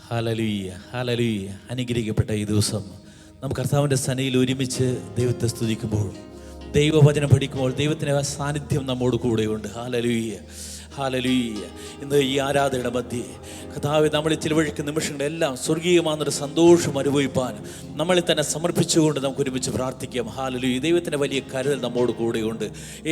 Hallelujah, hallelujah. അനുഗ്രഹിക്കപ്പെട്ട ഈ ദിവസം നമുക്ക് കർത്താവിൻ്റെ സന്നിധിയിൽ ഒരുമിച്ച് ദൈവത്തെ സ്തുതിക്കുമ്പോൾ, ദൈവവചനം പഠിക്കുമ്പോൾ ദൈവത്തിൻ്റെ സാന്നിധ്യം നമ്മോട് കൂടെയുണ്ട്. Hallelujah, hallelujah. ഇന്ന് ഈ ആരാധനയുടെ മധ്യേ കർത്താവേ, നമ്മളിൽ ചിലവഴിക്കുന്ന നിമിഷങ്ങളെല്ലാം സ്വർഗീയമാകുന്നൊരു സന്തോഷം അനുഭവിപ്പാൻ നമ്മളെ തന്നെ സമർപ്പിച്ചുകൊണ്ട് നമുക്ക് ഒരുമിച്ച് പ്രാർത്ഥിക്കാം. ഹല്ലേലൂയ. ദൈവത്തിൻ്റെ വലിയ കരുതൽ നമ്മോട് കൂടെയുണ്ട്.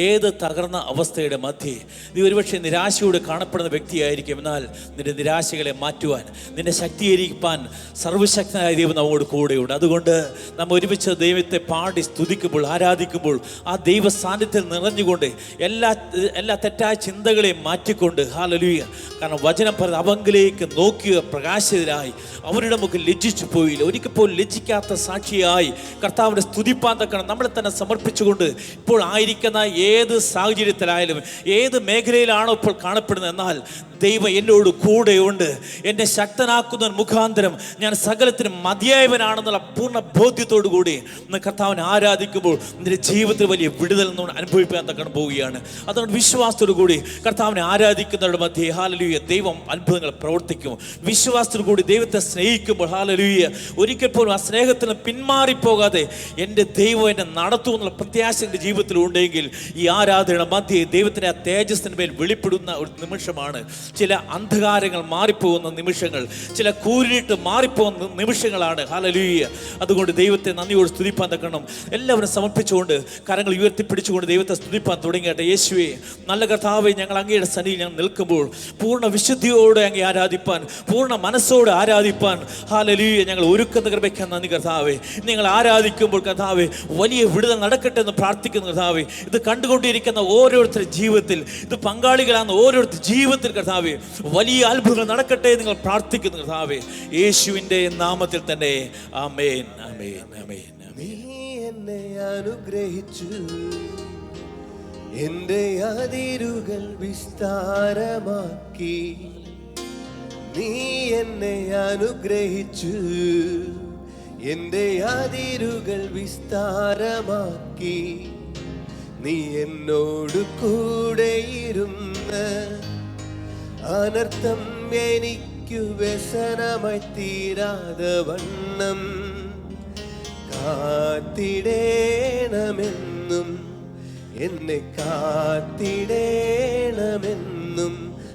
ഏത് തകർന്ന അവസ്ഥയുടെ മധ്യേ നീ ഒരുപക്ഷെ നിരാശയോടെ കാണപ്പെടുന്ന വ്യക്തിയായിരിക്കും, എന്നാൽ നിന്റെ നിരാശകളെ മാറ്റുവാൻ, നിന്നെ ശക്തീകരിക്കാൻ സർവശക്തനായ ദൈവം നമ്മോട് കൂടെയുണ്ട്. അതുകൊണ്ട് നമ്മൾ ഒരുമിച്ച് ദൈവത്തെ പാടി സ്തുതിക്കുമ്പോൾ, ആരാധിക്കുമ്പോൾ ആ ദൈവ സാന്നിധ്യത്തിൽ നിറഞ്ഞുകൊണ്ട് എല്ലാ തെറ്റായ ചിന്തകളെയും മാറ്റിക്കൊണ്ട്, ഹല്ലേലൂയ, കാരണം വചനം പറഞ്ഞ അവങ്കിലേക്ക് നോക്കിയ പ്രകാശിതരായി അവരുടെ മുഖം ലജ്ജിച്ചു പോയില്ല. ഒരിക്കൽ പോലും ലജ്ജിക്കാത്ത സാക്ഷിയായി കർത്താവിൻ്റെ സ്തുതിപ്പാൻ തക്കണം നമ്മളെ തന്നെ സമർപ്പിച്ചുകൊണ്ട്, ഇപ്പോൾ ആയിരിക്കുന്ന ഏത് സാഹചര്യത്തിലായാലും ഏത് മേഖലയിലാണോ ഇപ്പോൾ കാണപ്പെടുന്നത്, എന്നാൽ ദൈവം എന്നോട് കൂടെയുണ്ട്, എന്നെ ശക്തനാക്കുന്ന മുഖാന്തരം ഞാൻ സകലത്തിനും മതിയായവനാണെന്നുള്ള പൂർണ്ണ ബോധ്യത്തോടു കൂടി ഇന്ന് കർത്താവിനെ ആരാധിക്കുമ്പോൾ നിന്റെ ജീവിതത്തിൽ വലിയ വിടുതൽ അനുഭവിക്കാൻ തക്കണം പോവുകയാണ്. അതുകൊണ്ട് വിശ്വാസത്തോടു കൂടി കർത്താവിനെ ആരാധിക്കുന്നവരുടെ മധ്യേ, ഹല്ലേലൂയ, ദൈവം അത്ഭുതങ്ങൾ പ്രവർത്തിക്കും. വിശ്വാസത്തോടു കൂടി ദൈവത്തെ സ്നേഹിക്കുമ്പോൾ, ഹല്ലേലൂയ, ഒരിക്കൽ പോലും ആ സ്നേഹത്തിൽ പിന്മാറിപ്പോകാതെ എൻ്റെ ദൈവം എന്നെ നടത്തും എന്നുള്ള പ്രത്യാശ എൻ്റെ ജീവിതത്തിൽ ഉണ്ടെങ്കിൽ ഈ ആരാധനയുടെ മധ്യേ ദൈവത്തിൻ്റെ ആ തേജസ്സിന് മേൽ വെളിപ്പെടുന്ന ഒരു നിമിഷമാണ്. ചില അന്ധകാരങ്ങൾ മാറിപ്പോകുന്ന നിമിഷങ്ങൾ, ചില കൂരിട്ട് മാറിപ്പോകുന്ന നിമിഷങ്ങളാണ്. ഹല്ലേലൂയ. അതുകൊണ്ട് ദൈവത്തെ നന്ദിയോട് സ്തുതിപ്പാൻ തക്കണം. എല്ലാവരും സമർപ്പിച്ചുകൊണ്ട് കരങ്ങൾ ഉയർത്തിപ്പിടിച്ചുകൊണ്ട് ദൈവത്തെ സ്തുതിപ്പാൻ തുടങ്ങിയിട്ട്, യേശുവേ, നല്ല കർത്താവേ, ഞങ്ങൾ അങ്ങയുടെ സന്നിധിയിൽ ഞങ്ങൾ നിൽക്കുമ്പോൾ പൂർണ്ണ വിശുദ്ധിയോടെ അങ്ങേ ആരാധിപ്പാൻ, പൂർണ്ണ മനസ്സോടെ ആരാധിപ്പാൻ, ഹല്ലേലൂയ, ഞങ്ങൾ ഒരുക്കുന്ന കൃപയ്ക്ക് നന്ദി കർത്താവേ. നിങ്ങൾ ആരാധിക്കുമ്പോൾ കർത്താവേ, വലിയ വിടുതൽ നടക്കട്ടെ എന്ന് പ്രാർത്ഥിക്കുന്ന കർത്താവേ. ഇത് കണ്ടുകൊണ്ടിരിക്കുന്ന ഓരോരുത്തരുടെ ജീവിതത്തിൽ, ഇത് പങ്കാളികളാകുന്ന ഓരോരുത്തരുടെ ജീവിതത്തിൽ കർത്താവേ, വലിയ അത്ഭുതങ്ങൾ നടക്കട്ടെ നിങ്ങൾ പ്രാർത്ഥിക്കുന്നു കർത്താവേ, യേശുവിൻ്റെ നാമത്തിൽ തന്നെ. ആമേൻ, ആമേൻ, ആമേൻ. നീ എന്നെ അനുഗ്രഹിച്ചു, എന്റെ അതിരുകൾ വിസ്താരമാക്കി. നീ എന്നെ അനുഗ്രഹിച്ചു, എന്റെ അതിരുകൾ വിസ്താരമാക്കി. നീ എന്നോട് കൂടെയിരുന്ന് അനർത്ഥം എനിക്കു വ്യസനമായി തീരാതെ വണ്ണം കാത്തിടേണമെന്നും, എന്നെ കാത്തിടേണമെന്നും.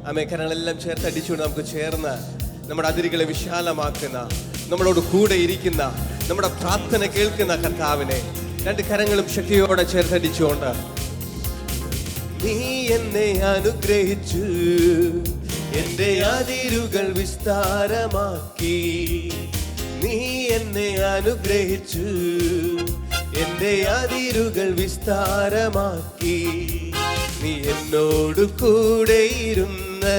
ആമേൻ. കരങ്ങളെല്ലാം ചേർത്തടിച്ചുകൊണ്ട് നമുക്ക് ചേർന്ന് നമ്മുടെ അതിരുകളെ വിശാലമാക്കുന്ന, നമ്മളോട് കൂടെ ഇരിക്കുന്ന, നമ്മുടെ പ്രാർത്ഥന കേൾക്കുന്ന കർത്താവിനെ രണ്ട് കരങ്ങളും ശക്തിയോടെ ചേർത്തടിച്ചുകൊണ്ട്, നീ എന്നെ അനുഗ്രഹിച്ചു, എന്റെ അതിരുകൾ വിസ്താരമാക്കി. നീ എന്നെ അനുഗ്രഹിച്ചു, എന്റെ അതിരുകൾ വിസ്താരമാക്കി. നീ എന്നോട് കൂടെയിരുന്ന്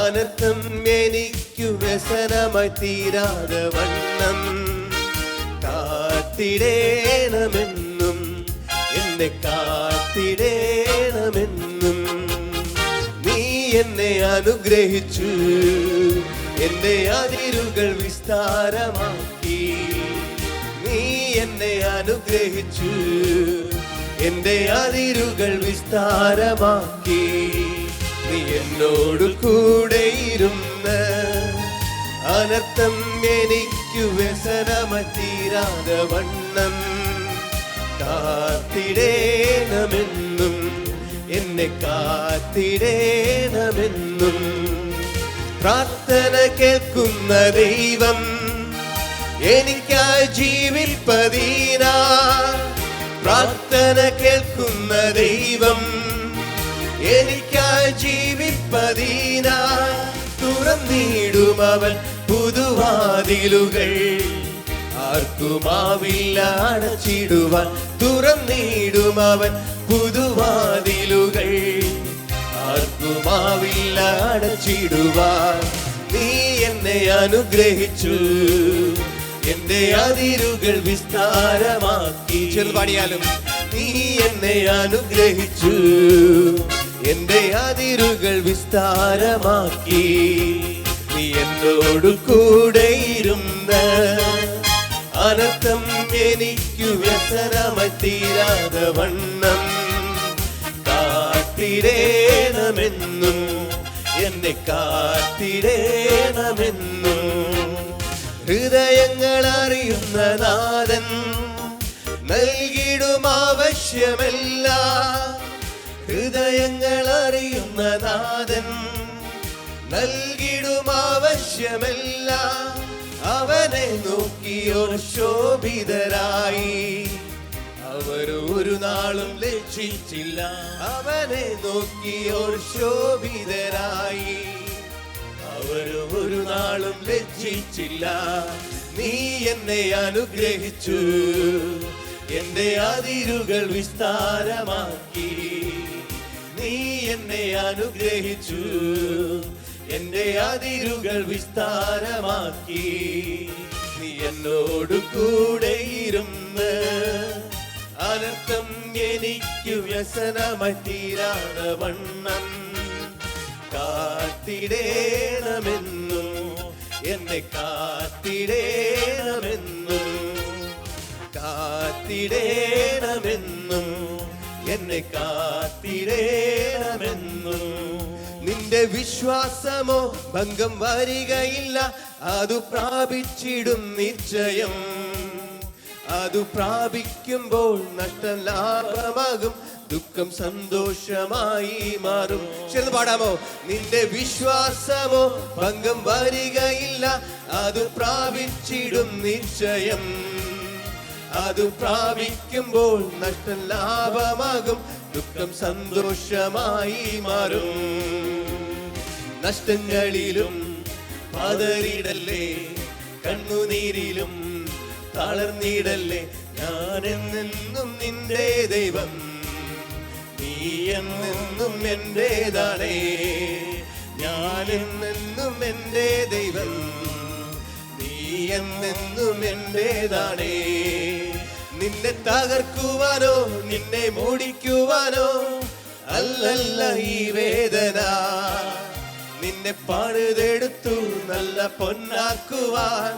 അനർത്ഥം എനിക്കു വ്യസനമായി തീരാതെ വണ്ണം കാത്തിടേണമെന്നും, എന്നെ കാത്തിടേണമെന്നും. നീ എന്നെ അനുഗ്രഹിച്ചു, എന്റെ അതിരുകൾ വിസ്താരമാക്കി. നീ എന്നെ അനുഗ്രഹിച്ചു, എന്റെ അതിരുകൾ വിസ്താരമാക്കി. നീ എന്നോട് കൂടെയിരുന്ന് അനർത്ഥം എനിക്കു വ്യസനമായി തീരാതെ വണ്ണം കാത്തിടേണമെന്നും, എന്നെ കാത്തിടേണമെന്നും. പ്രാർത്ഥന കേൾക്കുന്ന ദൈവം എനിക്കായി ജീവിപ്പതീനാ. പ്രാർത്ഥന കേൾക്കുന്ന ദൈവം എനിക്കായി ജീവിപ്പതീനാ. തുറന്നിടും അവൻ പുതുവാതിലുകൾ, ആർക്കുമാവില്ല അടച്ചിടുവാൻ. തുറന്നിടും അവൻ പുതുവാതിലുകൾ, ആർക്കുമാവില്ല അടച്ചിടുവാൻ. നീ എന്നെ അനുഗ്രഹിച്ചു, എന്റെ അതിരുകൾ വിസ്താരമാക്കി. ചെറുപാടിയാലും, നീ എന്നെ അനുഗ്രഹിച്ചു, എന്റെ അതിരുകൾ വിസ്താരമാക്കി. നീ എന്നോട് കൂടെയിരുന്ന് അനർത്ഥം എനിക്കു വ്യസനമായി തീരാതെ വണ്ണം കാത്തിടേണമെന്നും, എന്നെ കാത്തിടേണമെന്നും. ഹൃദയങ്ങൾ അറിയുന്ന നാഥൻ നൽകിടും ആവശ്യമല്ല. ഹൃദയങ്ങൾ അറിയുന്ന നാഥൻ നൽകിടും ആവശ്യമല്ല. അവനെ നോക്കിയോർ ശോഭിതരായി അവർ ഒരു നാളും ലജ്ജിച്ചില്ല. അവനെ നോക്കിയോർ ശോഭിതരായി അവർ ഒരു നാളും ലജ്ജിച്ചില്ല. നീ എന്നെ അനുഗ്രഹിച്ചു, എന്റെ അതിരുകൾ വിസ്താരമാക്കി. നീ എന്നെ അനുഗ്രഹിച്ചു, എന്റെ അതിരുകൾ വിസ്താരമാക്കി. നീ എന്നോട് കൂടെ ഇരുന്ന് അനർത്ഥം എനിക്ക് വ്യസനമായി തീരാതെ വണ്ണം കാത്തിടേണമെന്നു. എന്നെ കാത്തിടേണമെന്നു, കാത്തിടേണമെന്നു, എന്നെ കാത്തിടേണമെന്നു. നിന്റെ വിശ്വാസമോ ഭംഗം വരികയില്ല, അതു പ്രാപിച്ചിടും നിശ്ചയം. അതു പ്രാപിക്കുമ്പോൾ നഷ്ടം ലാഭമാകും, ദുഃഖം സന്തോഷമായി മാറും. ചേർന്ന് പാടാമോ? നിന്റെ വിശ്വാസമോ ഭംഗം വരികയില്ല, അതു പ്രാപിച്ചിടും നിശ്ചയം. അതു പ്രാപിക്കുമ്പോൾ നഷ്ടം ലാഭമാകും, ദുഃഖം സന്തോഷമായി മാറും. നഷ്ടങ്ങളിലും പതറിടല്ലേ, കണ്ണുനീരിലും തളർന്നിടല്ലേ. ഞാനെന്നും നിന്റെ ദൈവം, നീ എന്നെന്നും എന്റേതാണേ. ഞാനെന്നും എന്റെ ദൈവം, നീ എന്നെന്നും എന്റേതാണേ. നിന്നെ തകർക്കുവാനോ നിന്നെ മൂടിക്കുവാനോ അല്ലല്ല ഈ വേദന. നിന്നെ പണിതെടുത്തു നല്ല പൊന്നാക്കുവാൻ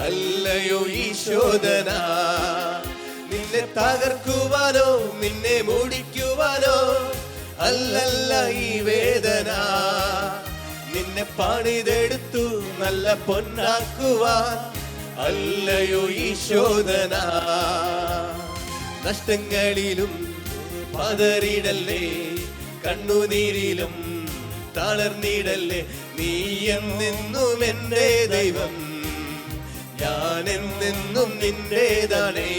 അല്ലയോ ഈ ശോധന. നിന്നെ തകർക്കുവാനോ നിന്നെ മൂടിക്കുവാനോ അല്ലല്ല ഈ വേദന. നിന്നെ പണിതെടുത്തു നല്ല പൊന്നാക്കുവാൻ അല്ലയോ ഈ ശോധന. നഷ്ടങ്ങളിലും പതറിടല്ലേ, കണ്ണുനീരിലും തളർന്നിടല്ലേ. നീ എന്നെന്നും എന്റെ ദൈവം, ഞാനെന്നെന്നും നിന്റേതാണേ.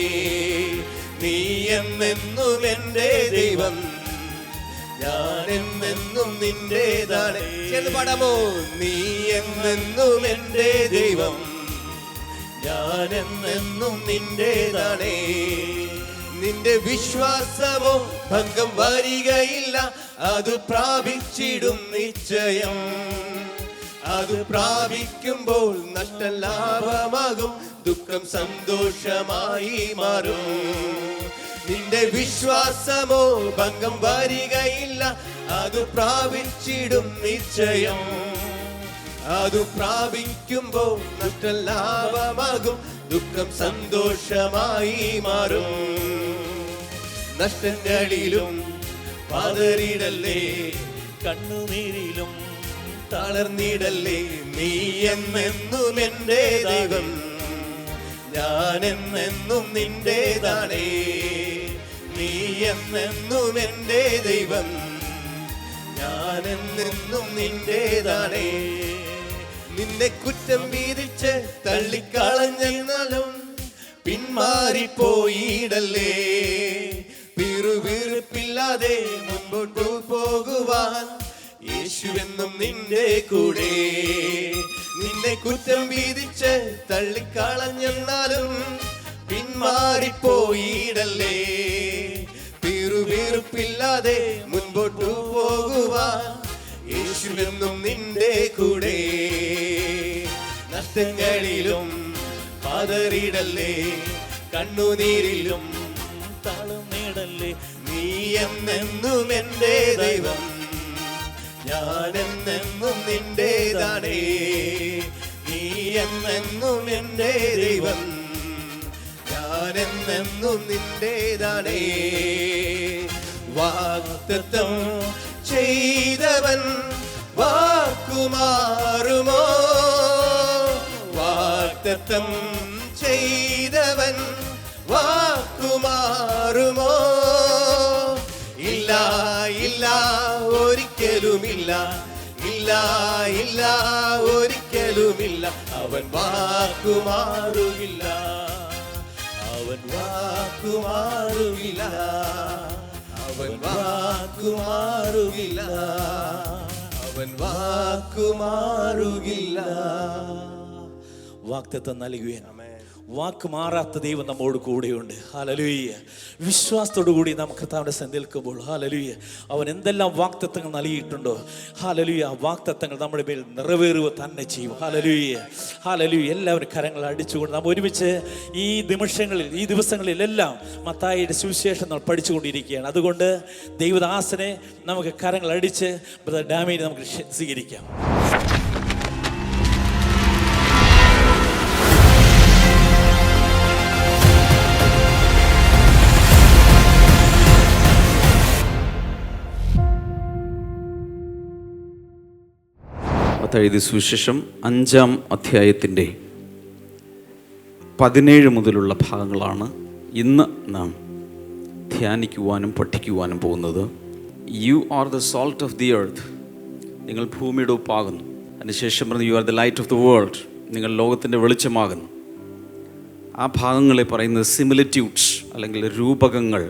നീ എന്നെന്നും എന്റെ ദൈവം, ഞാനെന്നെന്നും നിന്റേതാണേ. ചേർന്ന് പാടാമോ? നീ എന്നെന്നും എന്റെ ദൈവം, ഞാനെന്നെന്നും നിന്റേതാണേ. നിന്റെ വിശ്വാസമോ ഭംഗം വരികയില്ല, അത് പ്രാപിച്ചിടും നിശ്ചയം. അത് പ്രാപിക്കുമ്പോൾ നഷ്ടം ലാഭമാകും, ദുഃഖം സന്തോഷമായി മാറും. നിന്റെ വിശ്വാസമോ ഭംഗം വരികയില്ല, അത് പ്രാപിച്ചിടും നിശ്ചയം. അത് പ്രാപിക്കുമ്പോൾ നഷ്ടം ലാഭമാകും, ദുഃഖം സന്തോഷമായി മാറും. നഷ്ടങ്ങളിലും പതറിടല്ലേ, കണ്ണുനീരിലും തളർന്നിടല്ലേ. നീ എന്നെന്നും എന്റെ ദൈവം, ഞാനെന്നെന്നും നിന്റേതാണേ. നീ എന്നെന്നും എന്റെ ദൈവം, ഞാനെന്നെന്നും നിന്റേതാണേ. നിന്നെ കുറ്റം വീതിച്ച് തള്ളിക്കളഞ്ഞെന്നാലും പിന്മാറിപ്പോയിടല്ലേ. പിറുപിറുപ്പില്ലാതെ മുൻപോട്ടു പോകുവാൻ യേശുവെന്നും നിന്റെ കൂടെ. നിന്നെ കുറ്റം വീതിച്ച് തള്ളിക്കളഞ്ഞെന്നാലും പിന്മാറിപ്പോയിടല്ലേ. പിറുപിറുപ്പില്ലാതെ മുൻപോട്ടു പോകുവാൻ യേശുവെന്നും നിന്റെ കൂടെ. നഷ്ടങ്ങളിലും പതറിടല്ലേ, കണ്ണുനീരിലും തളർന്നിടല്ലേ. നീ എന്നെന്നും എന്റെ ദൈവം, ഞാനെന്നെന്നും നിന്റേതാണേ. നീ എന്നെന്നും എന്റെ ദൈവം, ഞാനെന്നെന്നും നിന്റേതാണേ. വാഗ്ദത്തം ചെയ്തവൻ വാക്കുമാറുമോ? വാഗ്ദത്തം ചെയ്തവൻ വാക്കുമാറുമോ? ഇല്ല ഇല്ല ഒരിക്കലുമില്ല, ഇല്ല ഇല്ല ഒരിക്കലുമില്ല. അവൻ വാക്കുമാറുകില്ല, അവൻ വാക്കുമാറുകില്ല, അവൻ വാക്കുമാറുകില്ല, അവൻ വാക്കുമാറുകില്ല. വാഗ്ദത്തം നൽകുകയാണ്. വാക്ക് മാറാത്ത ദൈവം നമ്മോട് കൂടെയുണ്ട്. ഹല്ലേലൂയ. വിശ്വാസത്തോടു കൂടി നാം കർത്താവിന്റെ സന്നിധിയിൽ നിൽക്കുമ്പോൾ ഹല്ലേലൂയ, അവൻ എന്തെല്ലാം വാഗ്ദത്തങ്ങൾ നൽകിയിട്ടുണ്ടോ ഹല്ലേലൂയ, ആ വാഗ്ദത്തങ്ങൾ നമ്മുടെ മേൽ നിറവേറുക തന്നെ ചെയ്യും. Hallelujah, hallelujah. എല്ലാവരും കരങ്ങൾ അടിച്ചുകൊണ്ട് നാം ഒരുമിച്ച് ഈ നിമിഷങ്ങളിൽ, ഈ ദിവസങ്ങളിലെല്ലാം മത്തായിയുടെ സുവിശേഷം നമ്മൾ പഠിച്ചുകൊണ്ടിരിക്കുകയാണ്. അതുകൊണ്ട് ദൈവദാസനെ നമുക്ക് കരങ്ങൾ അടിച്ച് ബ്രദർ ഡാമിനെ നമുക്ക് സ്വീകരിക്കാം. മത്തായി സുവിശേഷം 5-ാം അധ്യായത്തിൻ്റെ 17 മുതലുള്ള ഭാഗങ്ങളാണ് ഇന്ന് നാം ധ്യാനിക്കുവാനും പഠിക്കുവാനും പോകുന്നത്. You are the salt of the earth, നിങ്ങൾ ഭൂമിയുടെ ഉപ്പാകുന്നു. അതിനുശേഷം പറഞ്ഞു you are the light of the world, നിങ്ങൾ ലോകത്തിൻ്റെ വെളിച്ചമാകുന്നു. ആ ഭാഗങ്ങളെ പറയുന്നത് സിമിലിറ്റ്യൂഡ്സ് അല്ലെങ്കിൽ രൂപകങ്ങൾ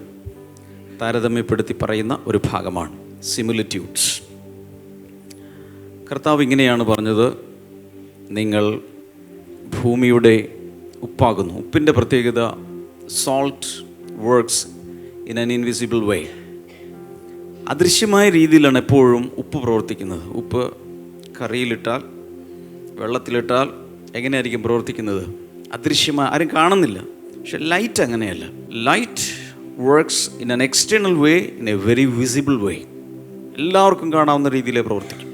താരതമ്യപ്പെടുത്തി പറയുന്ന ഒരു ഭാഗമാണ് സിമിലിറ്റ്യൂഡ്സ്. കർത്താവ് ഇങ്ങനെയാണ് പറഞ്ഞത്, നിങ്ങൾ ഭൂമിയുടെ ഉപ്പാകുന്നു. ഉപ്പിൻ്റെ പ്രത്യേകത salt works in an invisible way. അദൃശ്യമായ രീതിയിലാണ് എപ്പോഴും ഉപ്പ് പ്രവർത്തിക്കുന്നത്. ഉപ്പ് കറിയിലിട്ടാൽ, വെള്ളത്തിലിട്ടാൽ എങ്ങനെയായിരിക്കും പ്രവർത്തിക്കുന്നത്? അദൃശ്യമായ, ആരും കാണുന്നില്ല. പക്ഷെ ലൈറ്റ് അങ്ങനെയല്ല. Light works in an external way, in a very visible way. എല്ലാവർക്കും കാണാവുന്ന രീതിയിലേ പ്രവർത്തിക്കും.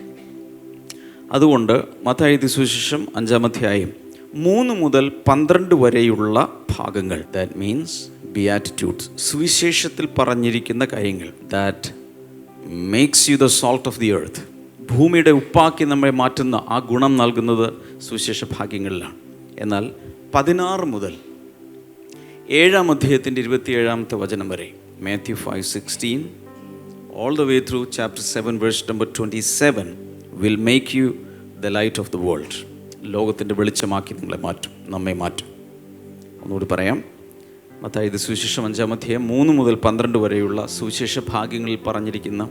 അതുകൊണ്ട് മത്തായി സുവിശേഷം 5-ാം അധ്യായം 3 മുതൽ 12 വരെയുള്ള ഭാഗങ്ങൾ, ദാറ്റ് മീൻസ് ബിയാറ്റിറ്റ്യൂഡ്സ്, സുവിശേഷത്തിൽ പറഞ്ഞിരിക്കുന്ന കാര്യങ്ങൾ, that makes you the salt of the earth, ഭൂമിയുടെ ഉപ്പാക്കി നമ്മെ മാറ്റുന്ന ആ ഗുണം നൽകുന്നത് സുവിശേഷ ഭാഗ്യങ്ങളിലാണ്. എന്നാൽ 16 മുതൽ 7-ാം അധ്യായത്തിൻ്റെ 27-ാമത്തെ വചനം വരെ, Mathew 5:16 all the way through chapter 7 verse number 27 will make you the light of the world. ലോകത്തിൻ്റെ വെളിച്ചമാക്കി നിങ്ങളെ മാറ്റും, നമ്മെ മാറ്റും. ഒന്നുകൂടി പറയാം. മത്തായി സുവിശേഷം 5-ാം അധ്യായം 3 മുതൽ 12 വരെയുള്ള സുവിശേഷ ഭാഗ്യങ്ങളിൽ പറഞ്ഞിരിക്കുന്ന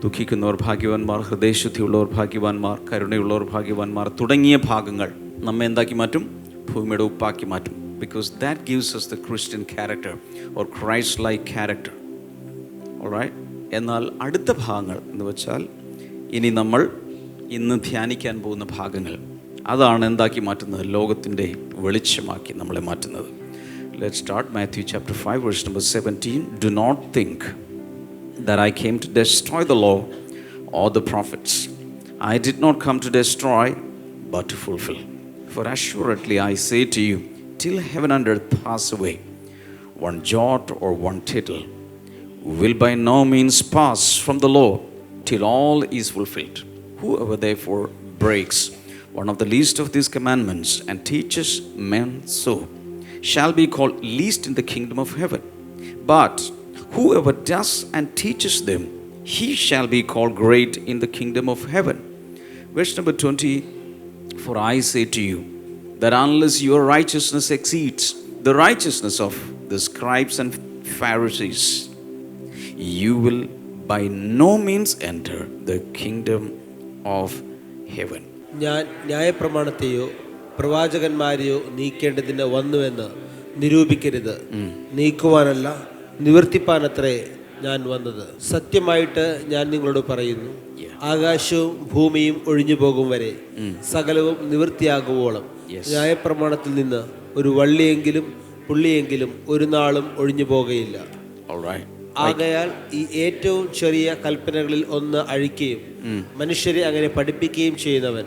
ദുഃഖിക്കുന്നവർ ഭാഗ്യവാന്മാർ, ഹൃദയശുദ്ധിയുള്ളവർ ഭാഗ്യവാന്മാർ, കരുണയുള്ളവർ ഭാഗ്യവാന്മാർ തുടങ്ങിയ ഭാഗങ്ങൾ നമ്മെ എന്താക്കി മാറ്റും? ഭൂമിയുടെ ഉപ്പാക്കി മാറ്റും. Because that gives us the Christian character or Christ-like character. Alright? എന്നാൽ അടുത്ത ഭാഗങ്ങൾ എന്ന് വെച്ചാൽ ഇനി നമ്മൾ ഇന്ന് ധ്യാനിക്കാൻ പോകുന്ന ഭാഗങ്ങൾ, അതാണ് എന്താക്കി മാറ്റുന്നത്? ലോകത്തിൻ്റെ വെളിച്ചമാക്കി നമ്മളെ മാറ്റുന്നത്. Let's start Matthew chapter 5 verse number 17. Do not think that I came to destroy the law or the prophets. I did not come to destroy but to fulfill. For assuredly I say to you, till heaven and earth pass away, one jot or one tittle will by no means pass from the law till all is fulfilled. Whoever therefore breaks one of the least of these commandments and teaches men so shall be called least in the kingdom of heaven. But whoever does and teaches them, he shall be called great in the kingdom of heaven. Verse number 20, for I say to you that unless your righteousness exceeds the righteousness of the scribes and Pharisees, you will by no means enter the kingdom of heaven. ഞാൻ ന്യായപ്രമാണത്തെയോ പ്രവാചകന്മാരെയോ നീക്കേണ്ടതിന് വന്നുവെന്ന് നിരൂപിക്കരുത്. നീക്കുവാനല്ല, നിവർത്തിപ്പാനത്രേ ഞാൻ വന്നത്. സത്യമായിട്ട് ഞാൻ നിങ്ങളോട് പറയുന്നു, ആകാശവും ഭൂമിയും ഒഴിഞ്ഞു പോകും വരെ സകലവും നിവൃത്തിയാകുവോളം ന്യായപ്രമാണത്തിൽ നിന്ന് ഒരു വള്ളിയെങ്കിലും പുള്ളിയെങ്കിലും ഒരു നാളും ഒഴിഞ്ഞു പോകുകയില്ല. ആകയാൽ ഈ ഏറ്റവും ചെറിയ കൽപ്പനകളിൽ ഒന്ന് അഴിക്കുകയും മനുഷ്യരെ അങ്ങനെ പഠിപ്പിക്കുകയും ചെയ്യുന്നവൻ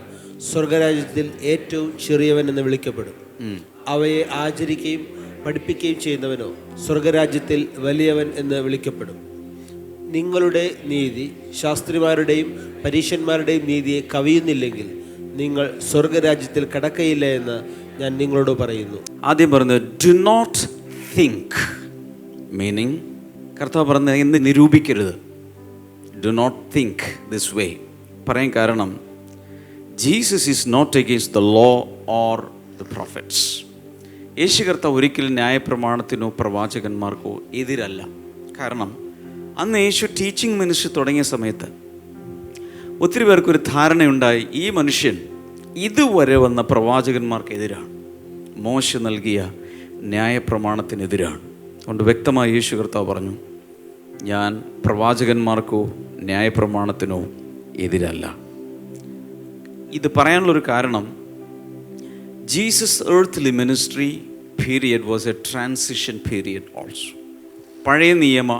സ്വർഗരാജ്യത്തിൽ ഏറ്റവും ചെറിയവൻ എന്ന് വിളിക്കപ്പെടും. അവയെ ആചരിക്കുകയും പഠിപ്പിക്കുകയും ചെയ്യുന്നവനോ സ്വർഗരാജ്യത്തിൽ വലിയവൻ എന്ന് വിളിക്കപ്പെടും. നിങ്ങളുടെ നീതി ശാസ്ത്രിമാരുടെയും പരീശന്മാരുടെയും നീതിയെ കവിയുന്നില്ലെങ്കിൽ നിങ്ങൾ സ്വർഗരാജ്യത്തിൽ കടക്കയില്ല എന്ന് ഞാൻ നിങ്ങളോട് പറയുന്നു. ആദ്യം പറഞ്ഞത് ഡു നോട്ട് തിങ്ക്, മീനിങ് കർത്താവ് പറഞ്ഞത് എന്ന് നിരൂപിക്കരുത്. Do not think this way പറയാൻ കാരണം Jesus is not against the law or the prophets. Yesu കർത്താവ് ഒരിക്കലും ന്യായപ്രമാണത്തിനോ പ്രവാചകന്മാർക്കോ എതിരല്ല. കാരണം അന്ന് യേശു ടീച്ചിങ് മിനിസ്ട്രി തുടങ്ങിയ സമയത്ത് ഒത്തിരി പേർക്കൊരു ധാരണയുണ്ടായി, ഈ മനുഷ്യൻ ഇതുവരെ വന്ന പ്രവാചകന്മാർക്കെതിരാണ്, മോശ നൽകിയ ന്യായപ്രമാണത്തിനെതിരാണ്. അതുകൊണ്ട് വ്യക്തമായി യേശു കർത്താവ് പറഞ്ഞു, ഞാൻ പ്രവാചകന്മാർക്കോ ന്യായപ്രമാണത്തിനോ എതിരല്ല. ഇത് പറയാനുള്ളൊരു കാരണം Jesus earthly ministry period was a transition period also. പഴയ നിയമ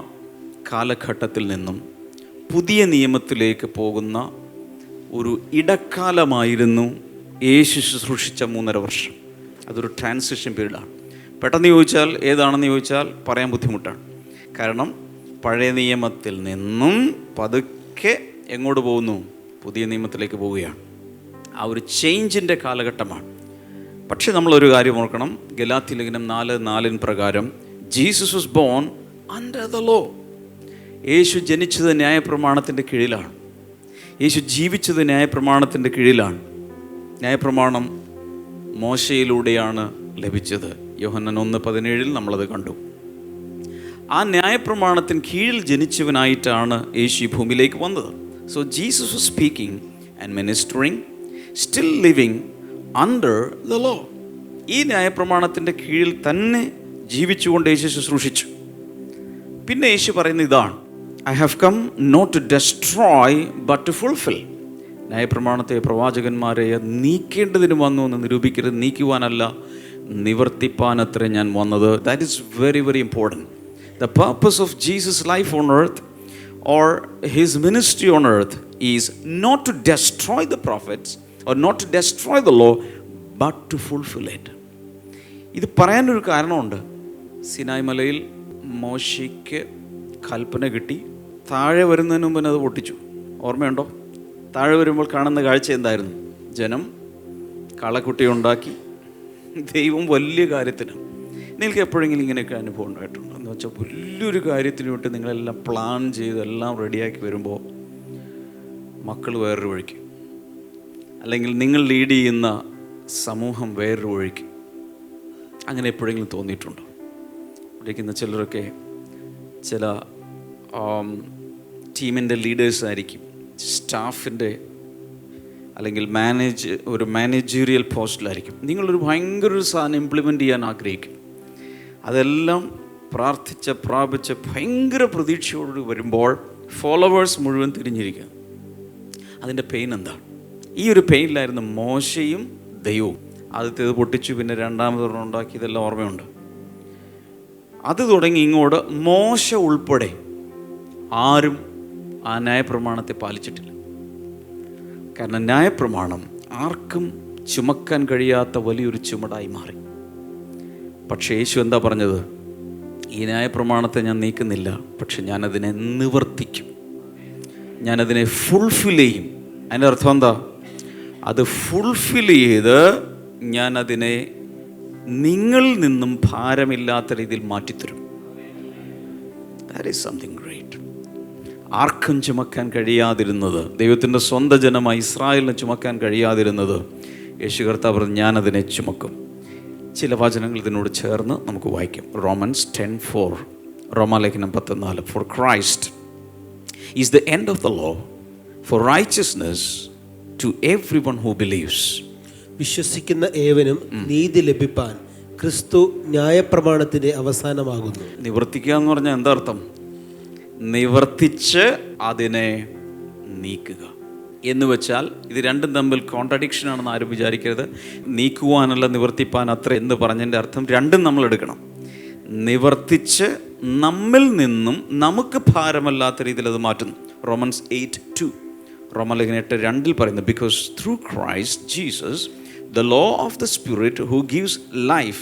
കാലഘട്ടത്തിൽ നിന്നും പുതിയ നിയമത്തിലേക്ക് പോകുന്ന ഒരു ഇടക്കാലമായിരുന്നു യേശു ശുശ്രൂഷിച്ച 3.5 വർഷം. അതൊരു ട്രാൻസിഷൻ പീരീഡാണ്. പെട്ടെന്ന് ചോദിച്ചാൽ ഏതാണെന്ന് ചോദിച്ചാൽ പറയാൻ ബുദ്ധിമുട്ടാണ്. കാരണം പഴയ നിയമത്തിൽ നിന്നും പതുക്കെ എങ്ങോട്ട് പോകുന്നു? പുതിയ നിയമത്തിലേക്ക് പോവുകയാണ്. ആ ഒരു ചേഞ്ചിൻ്റെ കാലഘട്ടമാണ്. പക്ഷെ നമ്മളൊരു കാര്യം ഓർക്കണം, ഗലാത്യലേഖനം 4:4 പ്രകാരം Jesus was born under the law. Yesu ജനിച്ചത് ന്യായപ്രമാണത്തിൻ്റെ കീഴിലാണ്. യേശു ജീവിച്ചത് ന്യായപ്രമാണത്തിൻ്റെ കീഴിലാണ്. ന്യായപ്രമാണം മോശയിലൂടെയാണ് ലഭിച്ചത്. യോഹന്നാൻ 1:17 നമ്മളത് കണ്ടു. ആ ന്യായപ്രമാണത്തിന് കീഴിൽ ജനിച്ചവനായിട്ടാണ് യേശു ഈ ഭൂമിയിലേക്ക് വന്നത്. So Jesus was speaking and ministering still living under the law. ഈ ന്യായപ്രമാണത്തിൻ്റെ കീഴിൽ തന്നെ ജീവിച്ചുകൊണ്ട് യേശു ശുശ്രൂഷിച്ചു. പിന്നെ യേശു പറയുന്ന ഇതാണ്, I have come not to destroy but to fulfil. ന്യായപ്രമാണത്തെ പ്രവാചകന്മാരെ നീക്കേണ്ടതിന് വന്നു എന്ന് നിരൂപിക്കരുത്, നീക്കുവാനല്ല നിവർത്തിപ്പാനത്രേ ഞാൻ വന്നത്. That is very very important. The purpose of Jesus life on earth or his ministry on earth is not to destroy the prophets or not to destroy the law but to fulfill it. ഇത് പറയാനൊരു കാരണമുണ്ട്. Sinai മലയിൽ മോശയ്ക്ക് കൽപ്പന കിട്ടി, താഴെ വരുന്നതിന് മുമ്പ് അത് പൊട്ടിച്ചു. ഓർമ്മയുണ്ടോ? താഴെ വരുമ്പോൾ കാണുന്ന കാഴ്ച എന്തായിരുന്നു? ജനം കളക്കുട്ടി ഉണ്ടാക്കി. ദൈവം വലിയ കാര്യത്തിന്, നിങ്ങൾക്ക് എപ്പോഴെങ്കിലും ഇങ്ങനെയൊക്കെ അനുഭവം ഉണ്ടായിട്ടുണ്ടോ? എന്ന് വെച്ചാൽ വലിയൊരു കാര്യത്തിന് വേണ്ടി നിങ്ങളെല്ലാം പ്ലാൻ ചെയ്ത് എല്ലാം റെഡിയാക്കി വരുമ്പോൾ മക്കൾ വേറൊരു വഴിക്ക്, അല്ലെങ്കിൽ നിങ്ങൾ ലീഡ് ചെയ്യുന്ന സമൂഹം വേറൊരു വഴിക്ക്. അങ്ങനെ എപ്പോഴെങ്കിലും തോന്നിയിട്ടുണ്ടോ? ഇരിക്കുന്ന ചിലരൊക്കെ ചില ടീമിൻ്റെ ലീഡേഴ്സായിരിക്കും, സ്റ്റാഫിൻ്റെ അല്ലെങ്കിൽ ഒരു മാനേജീരിയൽ പോസ്റ്റിലായിരിക്കും. നിങ്ങളൊരു ഭയങ്കര ഒരു സാധനം ഇംപ്ലിമെൻ്റ് ചെയ്യാൻ ആഗ്രഹിക്കും. അതെല്ലാം പ്രാപിച്ച് ഭയങ്കര പ്രതീക്ഷയോട് വരുമ്പോൾ ഫോളോവേഴ്സ് മുഴുവൻ തിരിഞ്ഞിരിക്കുക. അതിൻ്റെ പെയിൻ എന്താണ്? ഈ ഒരു പെയിനിലായിരുന്നു മോശയും ദൈവവും. ആദ്യത്തേത് പൊട്ടിച്ചു, പിന്നെ രണ്ടാമതൊരെണ്ണം ഉണ്ടാക്കി. ഇതെല്ലാം ഓർമ്മയുണ്ട്. അത് തുടങ്ങി ഇങ്ങോട്ട് മോശ ഉൾപ്പെടെ ആരും ആ ന്യായപ്രമാണത്തെ പാലിച്ചിട്ടില്ല. കാരണം ന്യായപ്രമാണം ആർക്കും ചുമക്കാൻ കഴിയാത്ത വലിയൊരു ചുമടായി മാറി. പക്ഷേ യേശു എന്താ പറഞ്ഞത്? ഈ ന്യായപ്രമാണത്തെ ഞാൻ നീക്കുന്നില്ല, പക്ഷെ ഞാനതിനെ നിവർത്തിക്കും, ഞാനതിനെ ഫുൾഫിൽ ചെയ്യും. അതിൻ്റെ അർത്ഥം എന്താ? അത് ഫുൾഫിൽ ചെയ്ത് ഞാനതിനെ നിങ്ങളിൽ നിന്നും ഭാരമില്ലാത്ത രീതിയിൽ മാറ്റിത്തരും. That is something great. ആർക്കും ചുമക്കാൻ കഴിയാതിരുന്നത്, ദൈവത്തിൻ്റെ സ്വന്തം ജനമായി ഇസ്രായേലിന് ചുമക്കാൻ കഴിയാതിരുന്നത്, യേശു കർത്താവ് പറഞ്ഞു ഞാനതിനെ ചുമക്കും. ചില വചനങ്ങൾ ഇതിനോട് ചേർന്ന് നമുക്ക് വായിക്കാം. റോമൻസ് 10:4, റോമാലേഖനം 10:4. For Christ is the end of the law for righteousness to everyone who believes. വിശ്വസിക്കുന്ന ഏവനും നീതി ലഭിപ്പാൻ ക്രിസ്തു ന്യായപ്രമാണത്തിന്റെ അവസാനമാകുന്നു. നിവർത്തിക്കുക എന്ന് പറഞ്ഞാൽ എന്താ അർത്ഥം? നിവർത്തിച്ച് അതിനെ നീക്കുക എന്ന് വെച്ചാൽ ഇത് രണ്ടും തമ്മിൽ കോൺട്രഡിക്ഷൻ ആണെന്ന് ആരും വിചാരിക്കരുത്. നീക്കുവാനല്ല നിവർത്തിപ്പാൻ അത്ര എന്ന് പറഞ്ഞതിൻ്റെ അർത്ഥം രണ്ടും നമ്മൾ എടുക്കണം. നിവർത്തിച്ച് നമ്മിൽ നിന്നും നമുക്ക് ഭാരമല്ലാത്ത രീതിയിൽ അത് മാറ്റുന്നു. റോമൻസ് 8:2, റോമലേഖനം 8:2 പറയുന്നു, because through Christ Jesus the law of the Spirit who gives life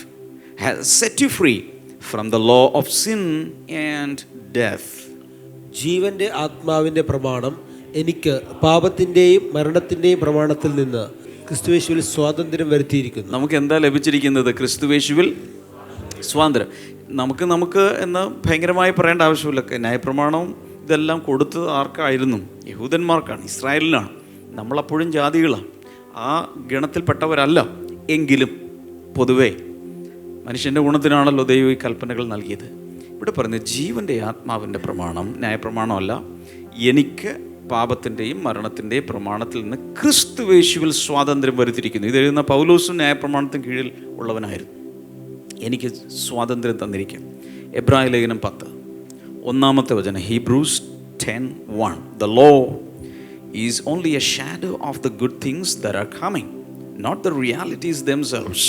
has set you free from the law of sin and death. ജീവന്റെ ആത്മാവിന്റെ പ്രമാണം എനിക്ക് പാപത്തിന്റെയും മരണത്തിന്റെയും പ്രമാണത്തിൽ നിന്ന് ക്രിസ്തുയേശുവിൽ സ്വാതന്ത്ര്യം വരുത്തിയിരിക്കുന്നു. നമുക്ക് എന്താ ലഭിച്ചിരിക്കുന്നത്? ക്രിസ്തുയേശുവിൽ സ്വാതന്ത്ര്യം. നമുക്ക് എന്ന് ഭയങ്കരമായി പറയേണ്ട ആവശ്യമില്ല. ന്യായപ്രമാണവും ഇതെല്ലാം കൊടുത്തത് ആർക്കായിരുന്നു? യഹൂദന്മാർക്കാണ്, ഇസ്രായേലിനാണ്. നമ്മളപ്പോഴും ജാതികളാണ്, ആ ഗണത്തിൽപ്പെട്ടവരല്ല. എങ്കിലും പൊതുവേ മനുഷ്യൻ്റെ ഗുണത്തിനാണല്ലോ ദൈവം ഈ കൽപ്പനകൾ നൽകിയത്. ഇവിടെ പറയുന്നത് ജീവൻ്റെ ആത്മാവിൻ്റെ പ്രമാണം ന്യായപ്രമാണമല്ല, എനിക്ക് പാപത്തിൻ്റെയും മരണത്തിൻ്റെയും പ്രമാണത്തിൽ നിന്ന് ക്രിസ്തുയേശുവിൽ സ്വാതന്ത്ര്യം വരുത്തിയിരിക്കുന്നു. ഇത് എഴുതുന്ന പൗലോസും ന്യായപ്രമാണത്തിന് കീഴിൽ ഉള്ളവനായിരുന്നു. എനിക്ക് സ്വാതന്ത്ര്യം തന്നിരിക്കും. എബ്രായ ലേഖനം 10:1 Hebrews 10:1 The law is only a shadow of the good things that are coming, not the realities themselves.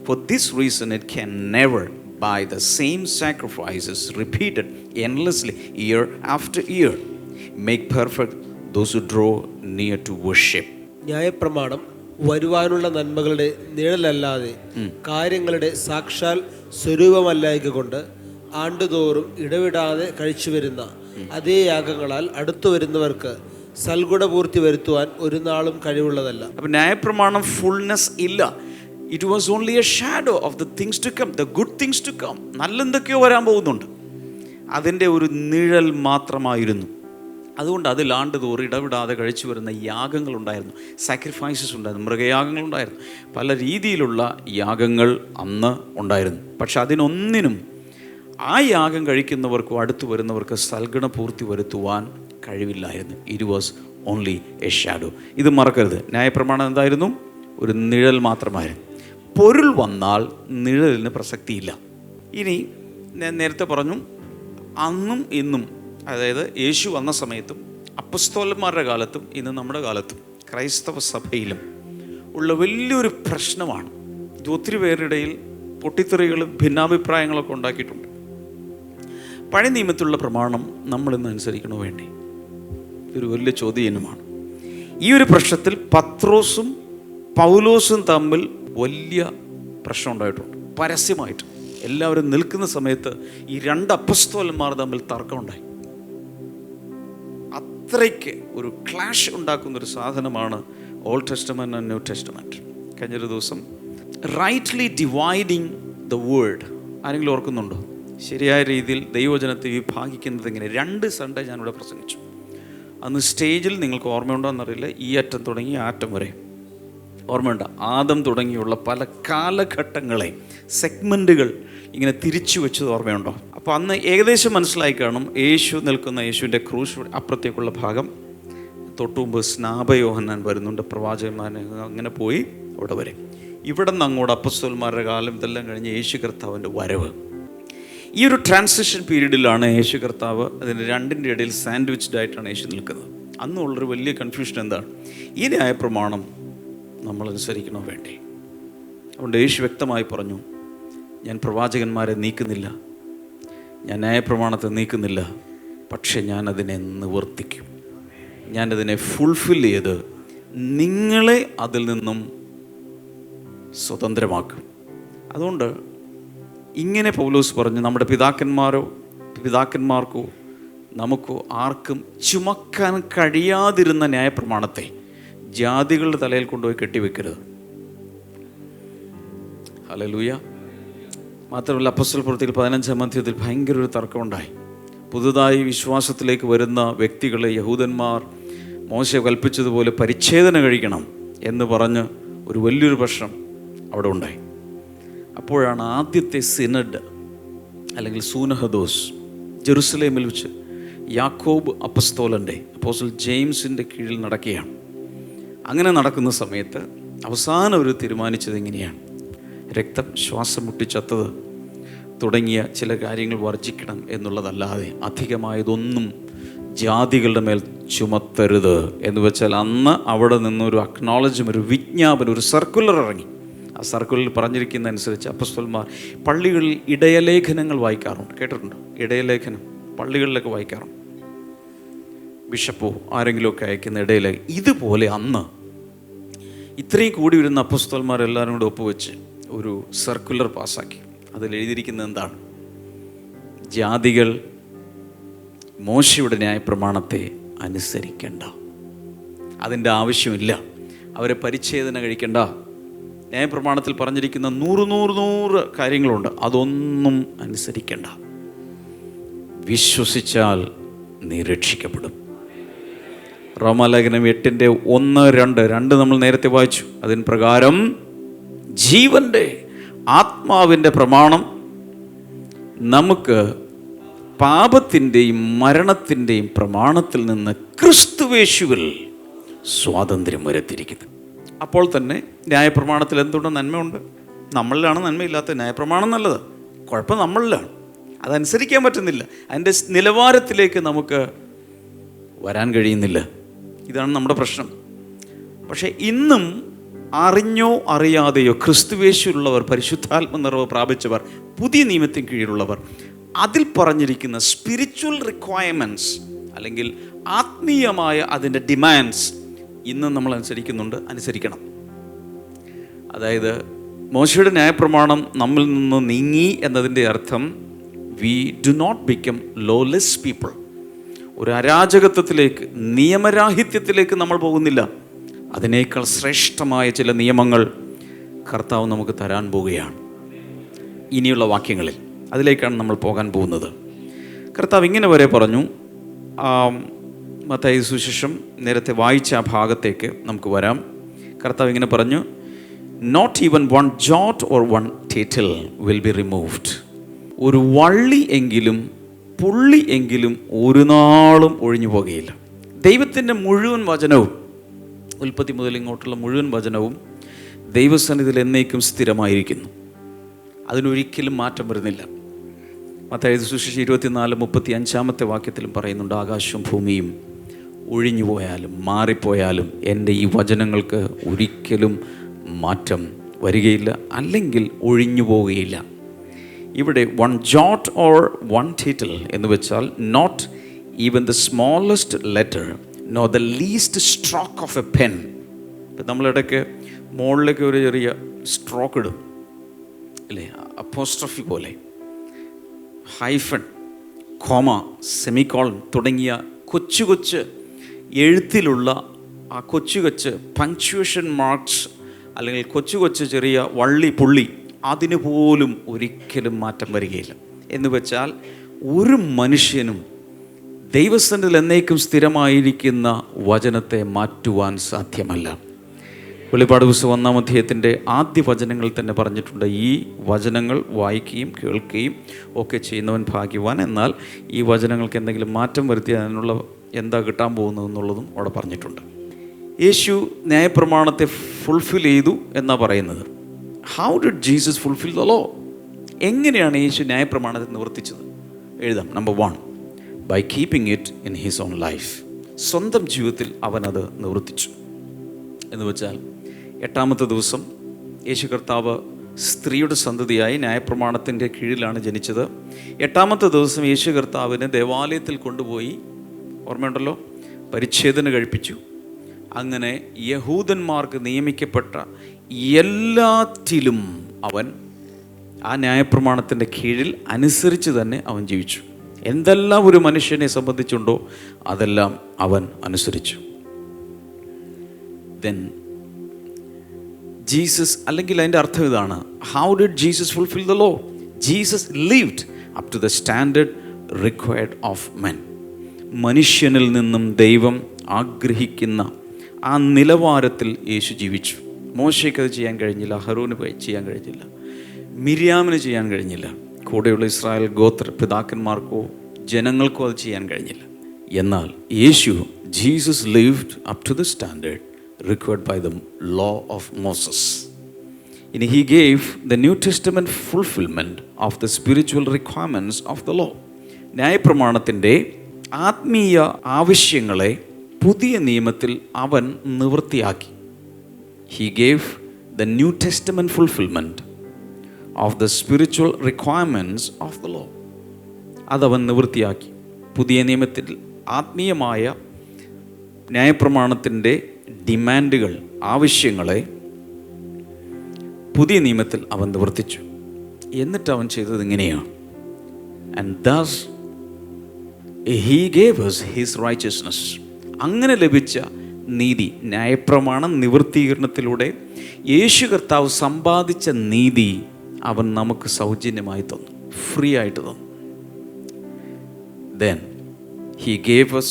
For this reason it can never, by the same sacrifices repeated endlessly year after year, make perfect those who draw near to worship. ന്യായപ്രമാണം വരുവാനുള്ള നന്മകളുടെ നിഴലല്ലാതെ കാര്യങ്ങളുടെ സാക്ഷാൽ സ്വരൂപമല്ലായക കൊണ്ട് ആണ്ടുതോറും ഇടവിടാതെ കഴിച്ചു വരുന്ന അതേ യാഗങ്ങളാൽ അടുത്തു വരുന്നവർക്ക് സൽഗുണപൂർത്തി വരുത്തുവാൻ ഒരു നാളും കഴിവുള്ളതല്ല. അപ്പം ന്യായപ്രമാണം ഫുൾനെസ് ഇല്ല. It was only a shadow of the things to come, the good things to come. നല്ല എന്തൊക്കെയോ വരാൻ പോകുന്നുണ്ട്, അതിൻ്റെ ഒരു നിഴൽ മാത്രമായിരുന്നു. അതുകൊണ്ട് അതിൽ ആണ്ടുതോറും ഇടവിടാതെ കഴിച്ചു വരുന്ന യാഗങ്ങളുണ്ടായിരുന്നു, സാക്രിഫൈസസ് ഉണ്ടായിരുന്നു, മൃഗയാഗങ്ങളുണ്ടായിരുന്നു, പല രീതിയിലുള്ള യാഗങ്ങൾ അന്ന് ഉണ്ടായിരുന്നു. പക്ഷെ അതിനൊന്നിനും ആ യാഗം കഴിക്കുന്നവർക്കും അടുത്തു വരുന്നവർക്ക് സൽഗുണപൂർത്തി വരുത്തുവാൻ കഴിവില്ലായിരുന്നു. It was only a shadow. ഇത് മറക്കരുത്. ന്യായപ്രമാണം എന്തായിരുന്നു? ഒരു നിഴൽ മാത്രമായിരുന്നു. പൊരുൾ വന്നാൽ നിഴലിന് പ്രസക്തിയില്ല. ഇനി ഞാൻ നേരത്തെ പറഞ്ഞു, അന്നും ഇന്നും, അതായത് യേശു വന്ന സമയത്തും അപ്പസ്തോലന്മാരുടെ കാലത്തും ഇന്ന് നമ്മുടെ കാലത്തും ക്രൈസ്തവ സഭയിലും ഉള്ള വലിയൊരു പ്രശ്നമാണ്. ഇത് ഒത്തിരി പേരുടെ ഇടയിൽ പൊട്ടിത്തെറികളും ഭിന്നാഭിപ്രായങ്ങളൊക്കെ ഉണ്ടാക്കിയിട്ടുണ്ട്. പഴയ നിയമത്തിലുള്ള പ്രമാണം നമ്മളിന്ന് അനുസരിക്കണോ വേണ്ടേ? ഇതൊരു വലിയ ചോദ്യമാണ്. ഈ ഒരു പ്രശ്നത്തിൽ പത്രോസും പൗലോസും തമ്മിൽ വലിയ പ്രശ്നം ഉണ്ടായിട്ടുണ്ട്. പരസ്യമായിട്ട് എല്ലാവരും നിൽക്കുന്ന സമയത്ത് ഈ രണ്ട് അപ്പസ്തോലന്മാർ തമ്മിൽ തർക്കമുണ്ടായി. അത്രയ്ക്ക് ഒരു ക്ലാഷ് ഉണ്ടാക്കുന്നൊരു സാധനമാണ് old testament and new testament. കഴിഞ്ഞൊരു ദിവസം റൈറ്റ്ലി ഡിവൈഡിങ് ദ വേർഡ്, ആരെങ്കിലും ഓർക്കുന്നുണ്ടോ? ശരിയായ രീതിയിൽ ദൈവവചനത്തെ വിഭാഗിക്കുന്നത് എങ്ങനെ? 2 സൺഡേ ഞാനിവിടെ പ്രസംഗിച്ചു. അന്ന് സ്റ്റേജിൽ നിങ്ങൾക്ക് ഓർമ്മയുണ്ടോ എന്നറിയില്ല, ഈ അറ്റം തുടങ്ങി ആ അറ്റം വരെ ഓർമ്മയുണ്ട്. ആദം തുടങ്ങിയുള്ള പല കാലഘട്ടങ്ങളെ സെഗ്മെൻറ്റുകൾ ഇങ്ങനെ തിരിച്ചു വെച്ചത് ഓർമ്മയുണ്ടോ? അപ്പോൾ അന്ന് ഏകദേശം മനസ്സിലായി കാണും. യേശു നിൽക്കുന്ന യേശുവിൻ്റെ ക്രൂശ് അപ്പുറത്തേക്കുള്ള ഭാഗം, തൊട്ടുമുമ്പ് സ്നാപയോഹന്നാൻ വരുന്നുണ്ട്, പ്രവാചകന്മാർ അങ്ങനെ പോയി അവിടെ വരെ. ഇവിടെ നിന്ന് അങ്ങോട്ട് അപ്പസ്തോലന്മാരുടെ കാലം ഇതെല്ലാം കഴിഞ്ഞ് യേശു കർത്താവിൻ്റെ വരവ്. ഈ ഒരു ട്രാൻസിഷൻ പീരീഡിലാണ് യേശു കർത്താവ്, അതിൻ്റെ രണ്ടിൻ്റെ ഇടയിൽ സാൻഡ്വിച്ച്ഡ് ആയിട്ടാണ് യേശു നിൽക്കുന്നത്. അന്നുള്ളൊരു വലിയ കൺഫ്യൂഷൻ എന്താണ്? ഈ ന്യായപ്രമാണം നമ്മൾ അനുസരിക്കണോ വേണ്ടേ? അതുകൊണ്ട് യേശു വ്യക്തമായി പറഞ്ഞു, ഞാൻ പ്രവാചകന്മാരെ നീക്കുന്നില്ല, ഞാൻ ന്യായപ്രമാണത്തെ നീക്കുന്നില്ല, പക്ഷെ ഞാനതിനെ നിവർത്തിക്കും, ഞാനതിനെ ഫുൾഫിൽ ചെയ്ത് നിങ്ങളെ അതിൽ നിന്നും സ്വതന്ത്രമാക്കും. അതുകൊണ്ട് ഇങ്ങനെ പൗലോസ് പറഞ്ഞു, നമ്മുടെ പിതാക്കന്മാർക്കോ നമുക്കോ ആർക്കും ചുമക്കാൻ കഴിയാതിരുന്ന ന്യായപ്രമാണത്തെ ജാതികളുടെ തലയിൽ കൊണ്ടുപോയി കെട്ടിവെക്കരുത്. ഹല്ലേലൂയ. മാത്രമല്ല അപ്പോസ്തല പ്രവൃത്തികൾ 15-ാം അധ്യായത്തിൽ ഭയങ്കര ഒരു തർക്കമുണ്ടായി. പുതുതായി വിശ്വാസത്തിലേക്ക് വരുന്ന വ്യക്തികളെ യഹൂദന്മാർ മോശെ കൽപ്പിച്ചതുപോലെ പരിച്ഛേദന കഴിക്കണം എന്ന് പറഞ്ഞ് ഒരു വലിയൊരു പ്രശ്നം അവിടെ ഉണ്ടായി. അപ്പോഴാണ് ആദ്യത്തെ സിനഡ് അല്ലെങ്കിൽ സൂനഹദോസ് ജെറുസലേമിൽ വെച്ച് യാക്കോബ് അപ്പസ്തോലൻ്റെ അപ്പോസ്റ്റൽ ജെയിംസിൻ്റെ കീഴിൽ നടക്കുകയാണ്. അങ്ങനെ നടക്കുന്ന സമയത്ത് അവസാനം അവർ തീരുമാനിച്ചത് എങ്ങനെയാണ്? രക്തം, ശ്വാസം മുട്ടിച്ചത്തത് തുടങ്ങിയ ചില കാര്യങ്ങൾ വർജിക്കണം എന്നുള്ളതല്ലാതെ അധികമായതൊന്നും ജാതികളുടെ മേൽ ചുമത്തരുത് എന്ന് വെച്ചാൽ അന്ന് അവിടെ നിന്നൊരു അക്നോളജ്മെൻ്റ്, ഒരു വിജ്ഞാപനം, ഒരു സർക്കുലർ ഇറങ്ങി. ആ സർക്കുലറിൽ പറഞ്ഞിരിക്കുന്ന അനുസരിച്ച് അപ്പസ്തോലന്മാർ പള്ളികളിൽ ഇടയലേഖനങ്ങൾ വായിക്കാറുണ്ട്. കേട്ടിട്ടുണ്ടോ? ഇടയലേഖനം പള്ളികളിലൊക്കെ വായിക്കാറുണ്ട്. ബിഷപ്പോ ആരെങ്കിലുമൊക്കെ അയക്കുന്ന ഇടയലേഖനം. ഇതുപോലെ അന്ന് ഇത്രയും കൂടി വരുന്ന അപ്പസ്തോലന്മാരെല്ലാവരും കൂടെ ഒപ്പുവെച്ച് ഒരു സർക്കുലർ പാസ്സാക്കി. അതിൽ എഴുതിയിരിക്കുന്നത് എന്താണ്? ജാതികൾ മോശയുടെ ന്യായപ്രമാണത്തെ അനുസരിക്കേണ്ട. അതിൻ്റെ ആവശ്യമില്ല. അവരെ പരിച്ഛേദന കഴിക്കേണ്ട. ന്യായപ്രമാണത്തിൽ പറഞ്ഞിരിക്കുന്ന 100 കാര്യങ്ങളുണ്ട്, അതൊന്നും അനുസരിക്കേണ്ട. വിശ്വസിച്ചാൽ നീ രക്ഷിക്കപ്പെടും. റോമാലേഖനം 8:1-2 നമ്മൾ നേരത്തെ വായിച്ചു. അതിന് പ്രകാരം ജീവൻ്റെ ആത്മാവിൻ്റെ പ്രമാണം നമുക്ക് പാപത്തിൻ്റെയും മരണത്തിൻ്റെയും പ്രമാണത്തിൽ നിന്ന് ക്രിസ്തുവേശുവിൽ സ്വാതന്ത്ര്യം വരുത്തിയിരിക്കുന്നു. അപ്പോൾ തന്നെ ന്യായപ്രമാണത്തിൽ എന്തുകൊണ്ട് നന്മയുണ്ട്? നമ്മളിലാണ് നന്മയില്ലാത്ത. ന്യായപ്രമാണം നല്ലത്, കുഴപ്പം നമ്മളിലാണ്. അതനുസരിക്കാൻ പറ്റുന്നില്ല. അതിൻ്റെ നിലവാരത്തിലേക്ക് നമുക്ക് വരാൻ കഴിയുന്നില്ല. ഇതാണ് നമ്മുടെ പ്രശ്നം. പക്ഷേ ഇന്നും അറിഞ്ഞോ അറിയാതെയോ ക്രിസ്തുവേശുള്ളവർ, പരിശുദ്ധാത്മ നിറവ് പ്രാപിച്ചവർ, പുതിയ നിയമത്തിന് കീഴിലുള്ളവർ, അതിൽ പറഞ്ഞിരിക്കുന്ന സ്പിരിച്വൽ റിക്വയർമെൻറ്റ്സ് അല്ലെങ്കിൽ ആത്മീയമായ അതിൻ്റെ ഡിമാൻഡ്സ് ഇന്നും നമ്മൾ അനുസരിക്കണം. അതായത് മോശയുടെ ന്യായപ്രമാണം നമ്മിൽ നിന്ന് നീങ്ങി എന്നതിൻ്റെ അർത്ഥം we do not become lawless people. ഒരു അരാജകത്വത്തിലേക്ക്, നിയമരാഹിത്യത്തിലേക്ക് നമ്മൾ പോകുന്നില്ല. അതിനേക്കാൾ ശ്രേഷ്ഠമായ ചില നിയമങ്ങൾ കർത്താവ് നമുക്ക് തരാൻ പോവുകയാണ് ഇനിയുള്ള വാക്യങ്ങളിൽ. അതിലേക്കാണ് നമ്മൾ പോകാൻ പോകുന്നത്. കർത്താവ് ഇങ്ങനെ വരെ പറഞ്ഞു. മത്തായി സുവിശേഷം നേരത്തെ വായിച്ച ആ ഭാഗത്തേക്ക് നമുക്ക് വരാം. കർത്താവ് ഇങ്ങനെ പറഞ്ഞു, not even 1 jot or 1 tittle will be removed. ഒരു വള്ളി എങ്കിലും പുള്ളി എങ്കിലും ഒരു നാളും ഒഴിഞ്ഞു പോകുകയില്ല. ദൈവത്തിൻ്റെ മുഴുവൻ വചനവും, ഉൽപ്പത്തി മുതൽ ഇങ്ങോട്ടുള്ള മുഴുവൻ വചനവും ദൈവസന്നിധിയിൽ എന്നേക്കും സ്ഥിരമായിരിക്കുന്നു. അതിനൊരിക്കലും മാറ്റം വരുന്നില്ല. മത്തായി സുവിശേഷം 24:35 വാക്യത്തിലും പറയുന്നുണ്ട്, ആകാശവും ഭൂമിയും ഒഴിഞ്ഞു പോയാലും മാറിപ്പോയാലും എൻ്റെ ഈ വചനങ്ങൾക്ക് ഒരിക്കലും മാറ്റം വരികയില്ല, അല്ലെങ്കിൽ ഒഴിഞ്ഞു പോവുകയില്ല. ഇവിടെ 1 jot or 1 tittle എന്ന് വെച്ചാൽ not even the smallest letter no the least stroke of a pen. ഇപ്പം നമ്മളിടയ്ക്ക് മുകളിലേക്ക് ഒരു ചെറിയ സ്ട്രോക്ക് ഇടും അല്ലേ, അപ്പോസ്ട്രോഫി പോലെ, ഹൈഫൺ, കോമ, സെമിക്കോളൻ തുടങ്ങിയ കൊച്ചു കൊച്ചു എഴുത്തിലുള്ള ആ കൊച്ചു കൊച്ചു പങ്ക്ച്വേഷൻ മാർക്സ് അല്ലെങ്കിൽ കൊച്ചു കൊച്ചു ചെറിയ വള്ളി പുള്ളി, അതിന് പോലും ഒരിക്കലും മാറ്റം വരികയില്ല. എന്ന് വെച്ചാൽ ഒരു മനുഷ്യനും ദൈവസന്നിധിയിൽ എന്നേക്കും സ്ഥിരമായിരിക്കുന്ന വചനത്തെ മാറ്റുവാൻ സാധ്യമല്ല. വെളിപ്പാട് പുസ്തകം 1-ാം അധ്യായത്തിൻ്റെ ആദ്യ വചനങ്ങളിൽ തന്നെ പറഞ്ഞിട്ടുണ്ട്, ഈ വചനങ്ങൾ വായിക്കുകയും കേൾക്കുകയും ഒക്കെ ചെയ്യുന്നവൻ ഭാഗ്യവാൻ. എന്നാൽ ഈ വചനങ്ങൾക്ക് എന്തെങ്കിലും മാറ്റം വരുത്തിയാൽ അതിനുള്ള എന്താ കിട്ടാൻ പോകുന്നതെന്നുള്ളതും അവിടെ പറഞ്ഞിട്ടുണ്ട്. യേശു ന്യായപ്രമാണത്തെ ഫുൾഫിൽ ചെയ്തു എന്നാണ് പറയുന്നത്. How did Jesus fulfil the law? എങ്ങനെയാണ് യേശു ന്യായപ്രമാണത്തെ നിവർത്തിച്ചത്? എഴുതാം. Number 1, by keeping it in his own life. സ്വന്തം ജീവിതത്തിൽ അവനത് നിവർത്തിച്ചു. എന്ന് വെച്ചാൽ 8ാമത്തെ ദിവസം യേശു കർത്താവ് സ്ത്രീയുടെ സന്തതിയായി ന്യായപ്രമാണത്തിൻ്റെ കീഴിലാണ് ജനിച്ചത്. 8ാമത്തെ ദിവസം യേശു കർത്താവിനെ ദേവാലയത്തിൽ കൊണ്ടുപോയി, ഓർമ്മയുണ്ടല്ലോ, പരിച്ഛേദന കഴിപ്പിച്ചു. അങ്ങനെ യഹൂദന്മാർക്ക് നിയമിക്കപ്പെട്ട എല്ലാറ്റിലും അവൻ ആ ന്യായപ്രമാണത്തിൻ്റെ കീഴിൽ അനുസരിച്ച് തന്നെ അവൻ ജീവിച്ചു. എന്തെല്ലാം ഒരു മനുഷ്യനെ സംബന്ധിച്ചുണ്ടോ അതെല്ലാം അവൻ അനുസരിച്ചു. ദെൻ ജീസസ്, അല്ലെങ്കിൽ അതിൻ്റെ അർത്ഥം ഇതാണ്, how did Jesus fulfil the law? Jesus lived up to the standard required of men. മനുഷ്യനിൽ നിന്നും ദൈവം ആഗ്രഹിക്കുന്ന ആ നിലവാരത്തിൽ യേശു ജീവിച്ചു. മോശയ്ക്ക് അത് ചെയ്യാൻ കഴിഞ്ഞില്ല, അഹരോന് ചെയ്യാൻ കഴിഞ്ഞില്ല, മിര്യാമിന് ചെയ്യാൻ കഴിഞ്ഞില്ല, കൂടെയുള്ള ഇസ്രായേൽ ഗോത്ര പിതാക്കന്മാർക്കോ ജനങ്ങൾക്കോ അത് ചെയ്യാൻ കഴിഞ്ഞില്ല. എന്നാൽ Yesu, Jesus lived up to the standard required by the law of Moses. And he gave the New Testament fulfillment of the spiritual requirements of the law. ന്യായപ്രമാണത്തിൻ്റെ ആത്മീയ ആവശ്യങ്ങളെ പുതിയ നിയമത്തിൽ അവൻ നിവൃത്തിയാക്കി. He gave the New Testament fulfillment of the spiritual requirements of the law. അതവൻ നിവൃത്തിയാക്കി. പുതിയ നിയമത്തിൽ ആത്മീയമായ ന്യായപ്രമാണത്തിൻ്റെ ഡിമാൻഡുകൾ, ആവശ്യങ്ങളെ പുതിയ നിയമത്തിൽ അവൻ നിവർത്തിച്ചു. എന്നിട്ട് അവൻ ചെയ്തത് ഇങ്ങനെയാണ്. And Das He gave us His righteousness. അങ്ങനെ ലഭിച്ച നീതി, ന്യായപ്രമാണ നിവൃത്തീകരണത്തിലൂടെ യേശു കർത്താവ് സമ്പാദിച്ച നീതി അവൻ നമുക്ക് സൗജന്യമായി തന്നു, ഫ്രീ ആയിട്ട് തന്നു. Then He gave us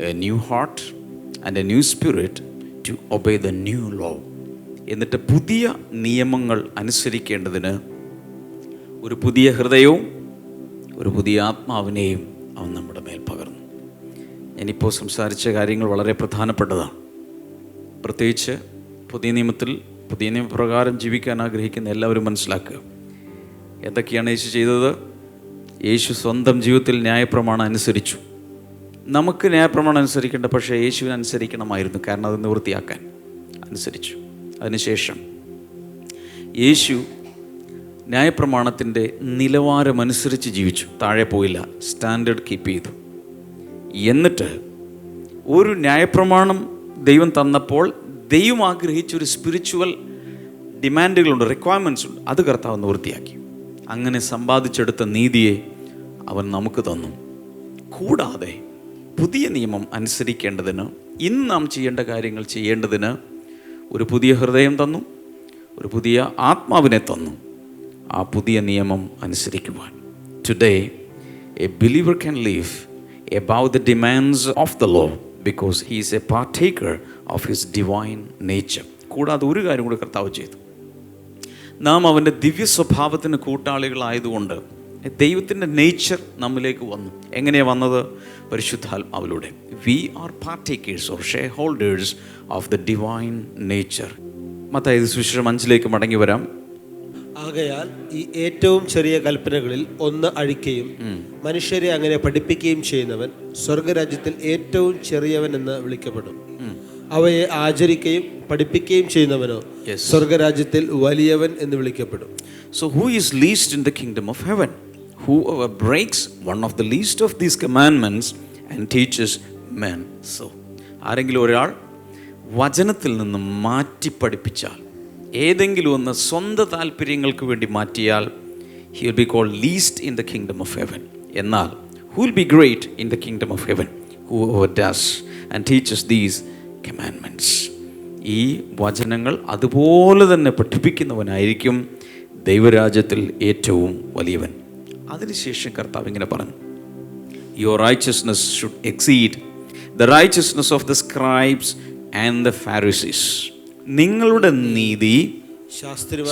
a new heart and a new spirit to obey the new law. എന്നിട്ട് പുതിയ നിയമങ്ങൾ അനുസരിക്കേണ്ടതിന് ഒരു പുതിയ ഹൃദയവും ഒരു പുതിയ ആത്മാവിനെയും അവൻ നമ്മുടെ മേൽ പകർന്നു. ഞാനിപ്പോൾ സംസാരിച്ച കാര്യങ്ങൾ വളരെ പ്രധാനപ്പെട്ടതാണ്. പ്രത്യേകിച്ച് പുതിയ നിയമത്തിൽ, പുതിയ നിയമപ്രകാരം ജീവിക്കാൻ ആഗ്രഹിക്കുന്ന എല്ലാവരും മനസ്സിലാക്കുക. എന്തൊക്കെയാണ് യേശു ചെയ്തത്? യേശു സ്വന്തം ജീവിതത്തിൽ ന്യായപ്രമാണം അനുസരിച്ചു. നമുക്ക് ന്യായപ്രമാണം അനുസരിക്കേണ്ട, പക്ഷേ യേശുവിനെ അനുസരിക്കണമായിരുന്നു, കാരണം അത് നിവൃത്തിയാക്കാൻ അനുസരിച്ചു. അതിനുശേഷം യേശു ന്യായപ്രമാണത്തിൻ്റെ നിലവാരമനുസരിച്ച് ജീവിച്ചു, താഴെ പോയില്ല, സ്റ്റാൻഡേർഡ് കീപ്പ് ചെയ്തു. എന്നിട്ട് ഒരു ന്യായപ്രമാണം ദൈവം തന്നപ്പോൾ ദൈവം ആഗ്രഹിച്ചൊരു സ്പിരിച്വൽ ഡിമാൻഡുകളുണ്ട്, റിക്വയർമെൻറ്റ്സ് ഉണ്ട്, അത് കർത്താവ് നിവൃത്തിയാക്കി. അങ്ങനെ സമ്പാദിച്ചെടുത്ത നീതിയെ അവൻ നമുക്ക് തന്നു. കൂടാതെ പുതിയ നിയമം അനുസരിക്കേണ്ടതിന്, ഇന്ന് നാം ചെയ്യേണ്ട കാര്യങ്ങൾ ചെയ്യേണ്ടതിന് ഒരു പുതിയ ഹൃദയം തന്നു, ഒരു പുതിയ ആത്മാവിനെ തന്നു, ആ പുതിയ നിയമം അനുസരിക്കുവാൻ. Today a believer can live above the demands of the law because he is a partaker of his divine nature. കൂടാതെ ഒരു കാര്യം കൂടി കർത്താവ് ചെയ്തു. നാം അവൻ്റെ ദിവ്യ സ്വഭാവത്തിന് കൂട്ടാളികളായതുകൊണ്ട് ദൈവത്തിൻ്റെ നേച്ചർ നമ്മിലേക്ക് വന്നു. എങ്ങനെയാണ് വന്നത്? പരിശുദ്ധാത്മാവിലൂടെ. We are partakers or shareholders of the divine nature. Mathai സുവിശേഷം 5 മടങ്ങി വരാം. ആകയാൽ ഈ ഏറ്റവും ചെറിയ കൽപ്പനകളിൽ ഒന്ന് അഴിക്കുകയും മനുഷ്യരെ അങ്ങനെ പഠിപ്പിക്കുകയും ചെയ്യുന്നവൻ സ്വർഗരാജ്യത്തിൽ ഏറ്റവും ചെറിയവൻ എന്ന് വിളിക്കപ്പെടും. അവയെ ആചരിക്കുകയും പഠിപ്പിക്കുകയും ചെയ്യുന്നവനോ സ്വർഗരാജ്യത്തിൽ വലിയവൻ എന്ന് വിളിക്കപ്പെടും. So who is least in the kingdom of heaven? Whoever breaks one of the least of these commandments and teaches men so. ആരെങ്കിലും ഒരാൾ വചനത്തിൽ നിന്ന് മാറ്റി പഠിപ്പിച്ചാൽ, ഏതെങ്കിലും ഒന്ന് സ്വന്തം താല്പര്യങ്ങൾക്ക് വേണ്ടി മാറ്റിയാൽ, he will be called least in the kingdom of heaven. എന്നാൽ who will be great in the kingdom of heaven? Whoever does and teaches these commandments. ഈ വചനങ്ങൾ അതുപോലെ തന്നെ പഠിപ്പിക്കുന്നവനായിരിക്കും ദൈവരാജ്യത്തിൽ ഏറ്റവും വലിയവൻ. അതിനുശേഷം കർത്താവ് ഇങ്ങനെ പറഞ്ഞു, your righteousness should exceed the righteousness of the scribes and the Pharisees. നിങ്ങളുടെ നീതി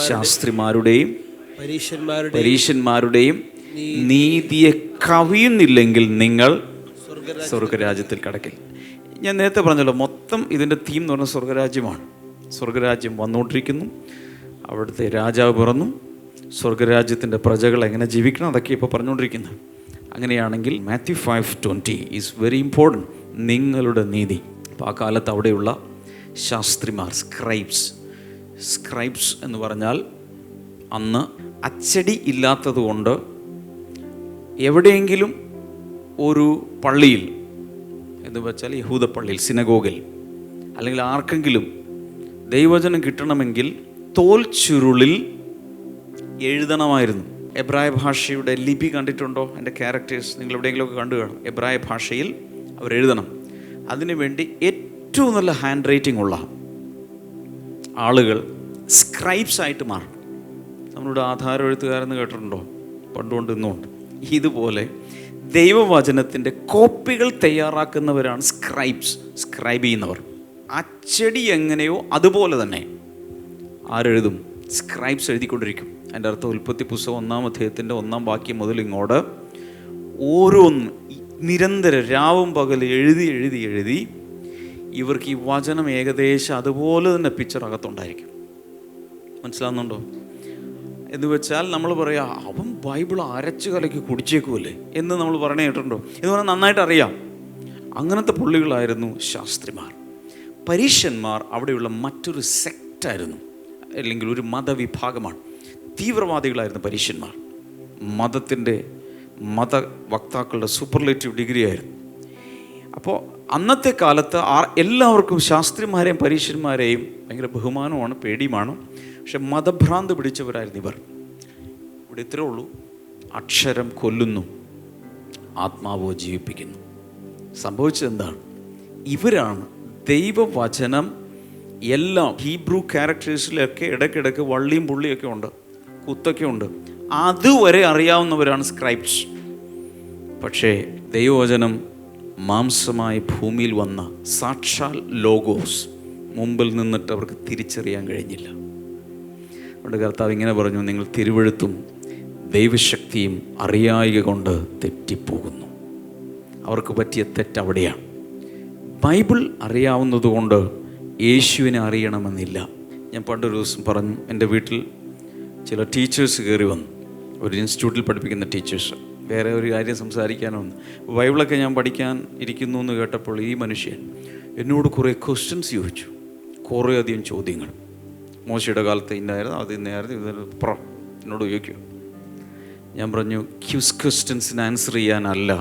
ശാസ്ത്രിമാരുടെയും പരീശന്മാരുടെയും നീതിയെ കവിയുന്നില്ലെങ്കിൽ നിങ്ങൾ സ്വർഗരാജ്യത്തിൽ കടക്കില്ല. ഞാൻ നേരത്തെ പറഞ്ഞല്ലോ, മൊത്തം ഇതിൻ്റെ തീം എന്ന് പറഞ്ഞാൽ സ്വർഗരാജ്യമാണ്. സ്വർഗരാജ്യം വന്നുകൊണ്ടിരിക്കുന്നു, അവിടുത്തെ രാജാവ് പിറന്നു, സ്വർഗരാജ്യത്തിൻ്റെ പ്രജകൾ എങ്ങനെ ജീവിക്കണം അതൊക്കെ ഇപ്പോൾ പറഞ്ഞുകൊണ്ടിരിക്കുന്നത്. അങ്ങനെയാണെങ്കിൽ മാത്യു 5:20 ഈസ് വെരി ഇമ്പോർട്ടൻറ്റ്. നിങ്ങളുടെ നീതി. അപ്പോൾ ആ കാലത്ത് അവിടെയുള്ള ശാസ്ത്രിമാർ, സ്ക്രൈബ്സ് എന്ന് പറഞ്ഞാൽ അന്ന് അച്ചടി ഇല്ലാത്തതുകൊണ്ട് എവിടെയെങ്കിലും ഒരു പള്ളിയിൽ എന്ന് വെച്ചാൽ യഹൂദ പള്ളിയിൽ, സിനഗോഗിൽ, അല്ലെങ്കിൽ ആർക്കെങ്കിലും ദൈവവചനം കിട്ടണമെങ്കിൽ തോൽ ചുരുളിൽ എഴുതണമായിരുന്നു. എബ്രായ ഭാഷയുടെ ലിപി കണ്ടിട്ടുണ്ടോ? എൻ്റെ ക്യാരക്ടേഴ്സ് നിങ്ങൾ എവിടെയെങ്കിലുമൊക്കെ കണ്ടു കാണും. എബ്രായ ഭാഷയിൽ അവരെഴുതണം. അതിനുവേണ്ടി ഏറ്റവും നല്ല ഹാൻഡ് റൈറ്റിംഗ് ഉള്ള ആളുകൾ സ്ക്രൈബ്സ് ആയിട്ട് മാറും. നമ്മളുടെ ആധാരം എഴുത്തുകാരെന്ന് കേട്ടിട്ടുണ്ടോ? പണ്ടുകൊണ്ട് ഇന്നുണ്ട്. ഇതുപോലെ ദൈവവചനത്തിൻ്റെ കോപ്പികൾ തയ്യാറാക്കുന്നവരാണ് സ്ക്രൈബ് ചെയ്യുന്നവർ. അച്ചടി എങ്ങനെയോ അതുപോലെ തന്നെ ആരെഴുതും? സ്ക്രൈബ്സ് എഴുതിക്കൊണ്ടിരിക്കും. അതിൻ്റെ അർത്ഥം ഉൽപ്പത്തി പുസ്തകം 1-ാം അധ്യായത്തിൻ്റെ 1-ാം വാക്യം മുതൽ ഇങ്ങോട്ട് ഓരോന്ന് നിരന്തരം രാവും പകൽ എഴുതി ഇവർക്ക് ഈ വചനം ഏകദേശം അതുപോലെ തന്നെ പിക്ചർ അകത്തുണ്ടായിരിക്കും. മനസ്സിലാവുന്നുണ്ടോ? എന്ന് വെച്ചാൽ നമ്മൾ പറയാം, അവൻ ബൈബിൾ അരച്ച് കലക്കി കുടിച്ചേക്കുമല്ലേ എന്ന് നമ്മൾ പറയണ കേട്ടിട്ടുണ്ടോ? എന്ന് പറഞ്ഞാൽ നന്നായിട്ട് അറിയാം. അങ്ങനത്തെ പുള്ളികളായിരുന്നു ശാസ്ത്രിമാർ. പരീശന്മാർ അവിടെയുള്ള മറ്റൊരു സെക്റ്റായിരുന്നു, അല്ലെങ്കിൽ ഒരു മതവിഭാഗമാണ്. തീവ്രവാദികളായിരുന്നു പരീശന്മാർ. മതവക്താക്കളുടെ സൂപ്പർലേറ്റീവ് ഡിഗ്രി ആയിരുന്നു. അപ്പോൾ അന്നത്തെ കാലത്ത് എല്ലാവർക്കും ശാസ്ത്രിമാരെയും പരീശന്മാരെയും ഭയങ്കര ബഹുമാനമാണ്, പേടിയുമാണ്. പക്ഷെ മതഭ്രാന്ത് പിടിച്ചവരായിരുന്നു ഇവർ. ഇവിടെ ഇത്രേ ഉള്ളൂ, അക്ഷരം കൊല്ലുന്നു, ആത്മാവോ ജീവിപ്പിക്കുന്നു. സംഭവിച്ചത് എന്താണ്? ഇവരാണ് ദൈവവചനം എല്ലാം ഹീബ്രു ക്യാരക്ടേഴ്സിലൊക്കെ ഇടയ്ക്കിടയ്ക്ക് വള്ളിയും പുള്ളിയൊക്കെ ഉണ്ട്, കുത്തൊക്കെ ഉണ്ട്. അതുവരെ അറിയാവുന്നവരാണ് സ്ക്രൈബ്സ്. പക്ഷേ ദൈവവചനം മാംസമായി ഭൂമിയിൽ വന്ന സാക്ഷാൽ ലോഗോസ് മുമ്പിൽ നിന്നിട്ട് അവർക്ക് തിരിച്ചറിയാൻ കഴിഞ്ഞില്ല. അതുകൊണ്ട് കർത്താവ് ഇങ്ങനെ പറഞ്ഞു, നിങ്ങൾ തിരുവെഴുത്തും ദൈവശക്തിയും അറിയായിക കൊണ്ട് തെറ്റിപ്പോകുന്നു. അവർക്ക് പറ്റിയ തെറ്റ് അവിടെയാണ്. ബൈബിൾ അറിയാവുന്നതുകൊണ്ട് യേശുവിനെ അറിയണമെന്നില്ല. ഞാൻ പണ്ടൊരു ദിവസം പറഞ്ഞു, എൻ്റെ വീട്ടിൽ ചില ടീച്ചേഴ്സ് കയറി വന്നു, ഒരു ഇൻസ്റ്റിറ്റ്യൂട്ടിൽ പഠിപ്പിക്കുന്ന ടീച്ചേഴ്സ്. വേറെ ഒരു കാര്യം സംസാരിക്കാനോ ഒന്ന്, ബൈബിളൊക്കെ ഞാൻ പഠിക്കാൻ ഇരിക്കുന്നു എന്ന് കേട്ടപ്പോൾ ഈ മനുഷ്യൻ എന്നോട് കുറേ ക്വസ്റ്റ്യൻസ് ചോദിച്ചു, കുറേയധികം ചോദ്യങ്ങൾ. മോശയുടെ കാലത്ത് ഇന്നായിരുന്നു, അത് ഇന്നായിരുന്നു, ഇത് എന്നോട് ചോദിക്കും. ഞാൻ പറഞ്ഞു, ക്യൂസ് ക്വസ്റ്റ്യൻസിന് ആൻസർ ചെയ്യാനല്ല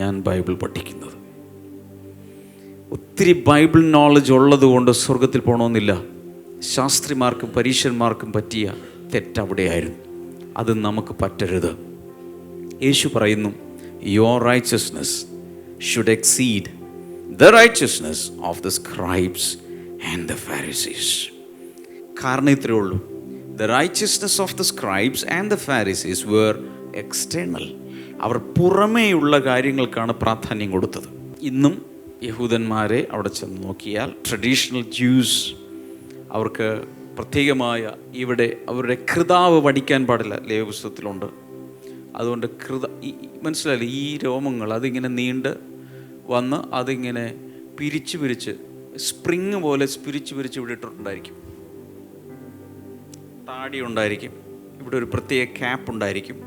ഞാൻ ബൈബിൾ പഠിക്കുന്നത്. ഒത്തിരി ബൈബിൾ നോളജ് ഉള്ളത് കൊണ്ട് സ്വർഗത്തിൽ പോകണമെന്നില്ല. ശാസ്ത്രിമാർക്കും പരീശന്മാർക്കും പറ്റിയ തെറ്റവിടെയായിരുന്നു. അത് നമുക്ക് പറ്റരുത്. യേശു പറയുന്നു, your righteousness should exceed the righteousness of the scribes and the Pharisees. കാരണം ഇത്രയേ ഉള്ളൂ, the righteousness of the scribes and the Pharisees were external. അവർ പുറമേയുള്ള കാര്യങ്ങൾക്കാണ് പ്രാധാന്യം കൊടുത്തത്. ഇന്നും യഹൂദന്മാരെ അവിടെ ചെന്ന് നോക്കിയാൽ ട്രഡീഷണൽ ജ്യൂസ്, അവർക്ക് പ്രത്യേകമായ ഇവിടെ അവരുടെ കൃതാവ് പഠിക്കാൻ പാടില്ല, ലേവ്യപുസ്തകത്തിലുണ്ട്. അതുകൊണ്ട് മനസ്സിലായില്ലേ, ഈ രോമങ്ങൾ അതിങ്ങനെ നീണ്ട് വന്ന് അതിങ്ങനെ പിരിച്ച് സ്പ്രിങ് പോലെ പിരിച്ച് ഇവിടെ ഇട്ടിട്ടുണ്ടായിരിക്കും. താടി ഉണ്ടായിരിക്കും, ഇവിടെ ഒരു പ്രത്യേക ക്യാപ്പ് ഉണ്ടായിരിക്കും,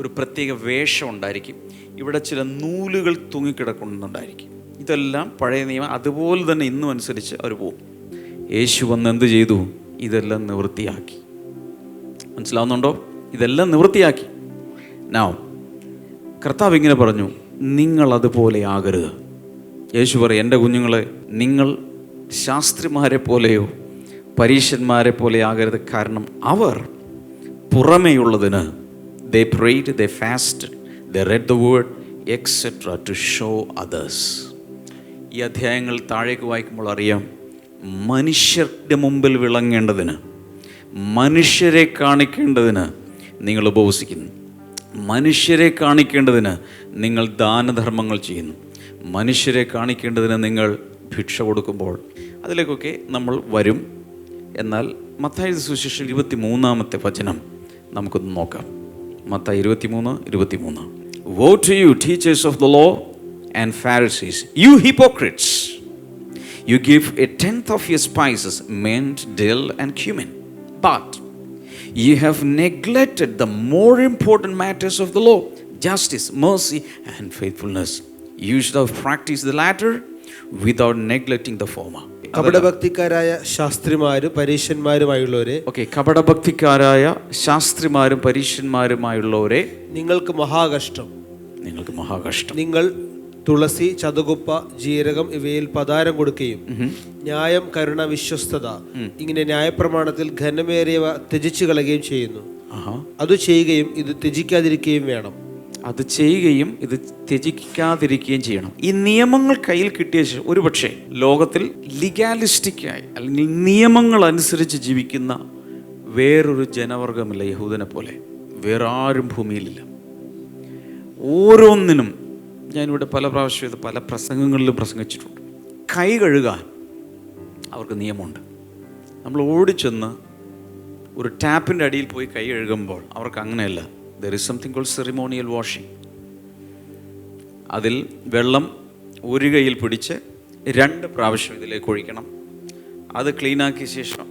ഒരു പ്രത്യേക വേഷം ഉണ്ടായിരിക്കും, ഇവിടെ ചില നൂലുകൾ തൂങ്ങിക്കിടക്കുന്നുണ്ടായിരിക്കും. ഇതെല്ലാം പഴയ നിയമം, അതുപോലെ തന്നെ ഇന്നും അനുസരിച്ച് അവർ പോകും. യേശു വന്ന് എന്ത് ചെയ്തു? ഇതെല്ലാം നിവൃത്തിയാക്കി. മനസ്സിലാവുന്നുണ്ടോ? ഇതെല്ലാം നിവൃത്തിയാക്കി. നൗ കർത്താവ് ഇങ്ങനെ പറഞ്ഞു, നിങ്ങൾ അതുപോലെ ആകരുത്. യേശു പറയും, എൻ്റെ കുഞ്ഞുങ്ങളെ, നിങ്ങൾ ശാസ്ത്രിമാരെ പോലെയോ പരീശന്മാരെ പോലെ ആകരുത്. കാരണം അവർ പുറമേയുള്ളതിന് they prayed, they fasted, they read the word, etc. to show others. ഈ അധ്യായങ്ങൾ താഴേക്ക് വായിക്കുമ്പോൾ അറിയാം, മനുഷ്യരുടെ മുമ്പിൽ വിളങ്ങേണ്ടതിന്, മനുഷ്യരെ കാണിക്കേണ്ടതിന് നിങ്ങൾ ഉപവസിക്കുന്നു, മനുഷ്യരെ കാണിക്കേണ്ടതിന് നിങ്ങൾ ദാനധർമ്മങ്ങൾ ചെയ്യുന്നു, മനുഷ്യരെ കാണിക്കേണ്ടതിന് നിങ്ങൾ ഭിക്ഷ കൊടുക്കുമ്പോൾ. അതിലേക്കൊക്കെ നമ്മൾ വരും. എന്നാൽ മത്തായി സുവിശേഷം 23-ാമത്തെ വചനം നമുക്കൊന്ന് നോക്കാം. Mathai 23:23. Woe to you, teachers of the law and Pharisees, you hypocrites! You give 1/10 of your spices, mint, dill, and cumin, but you have neglected the more important matters of the law, justice, mercy, and faithfulness. You should have practiced the latter without neglecting the former. കപടഭക്തിക്കാരായ ശാസ്ത്രിമാരും പരീശന്മാരുമായുള്ളവരെ, കപടഭക്തിക്കാരായ ശാസ്ത്രിമാരും പരീശന്മാരുമായുള്ളവരെ, നിങ്ങൾക്ക് മഹാകഷ്ടം. നിങ്ങൾ തുളസി, ചതുകുപ്പ, ജീരകം ഇവയിൽ പതാരം കൊടുക്കുകയും ന്യായം, കരുണ, വിശ്വസ്തത ഇങ്ങനെ ന്യായപ്രമാണത്തിൽ ഘനമേറിയവ ത്യജിച്ചു കളയുകയും ചെയ്യുന്നു. അത് ചെയ്യുകയും ഇത് ത്യജിക്കാതിരിക്കുകയും വേണം. അത് ചെയ്യുകയും ഇത് ത്യജിക്കാതിരിക്കുകയും ചെയ്യണം. ഈ നിയമങ്ങൾ കയ്യിൽ കിട്ടിയ ശേഷം ഒരുപക്ഷെ ലോകത്തിൽ ലീഗാലിസ്റ്റിക്കായി അല്ലെങ്കിൽ നിയമങ്ങൾ അനുസരിച്ച് ജീവിക്കുന്ന വേറൊരു ജനവർഗമില്ല യഹൂദനെ പോലെ. വേറെ ആരും ഭൂമിയിലില്ല. ഓരോന്നിനും ഞാനിവിടെ പല പ്രാവശ്യം ഇത് പല പ്രസംഗങ്ങളിലും പ്രസംഗിച്ചിട്ടുണ്ട്. കൈ കഴുകാൻ അവർക്ക് നിയമമുണ്ട്. നമ്മൾ ഓടിച്ചെന്ന് ഒരു ടാപ്പിൻ്റെ അടിയിൽ പോയി കൈ കഴുകുമ്പോൾ അവർക്ക് അങ്ങനെയല്ല. There is something called ceremonial washing. അതിൽ വെള്ളം ഒരു കൈയിൽ പിടിച്ച് 2 പ്രാവശ്യം ഇതിലേക്ക് ഒഴിക്കണം. അത് ക്ലീനാക്കിയ ശേഷം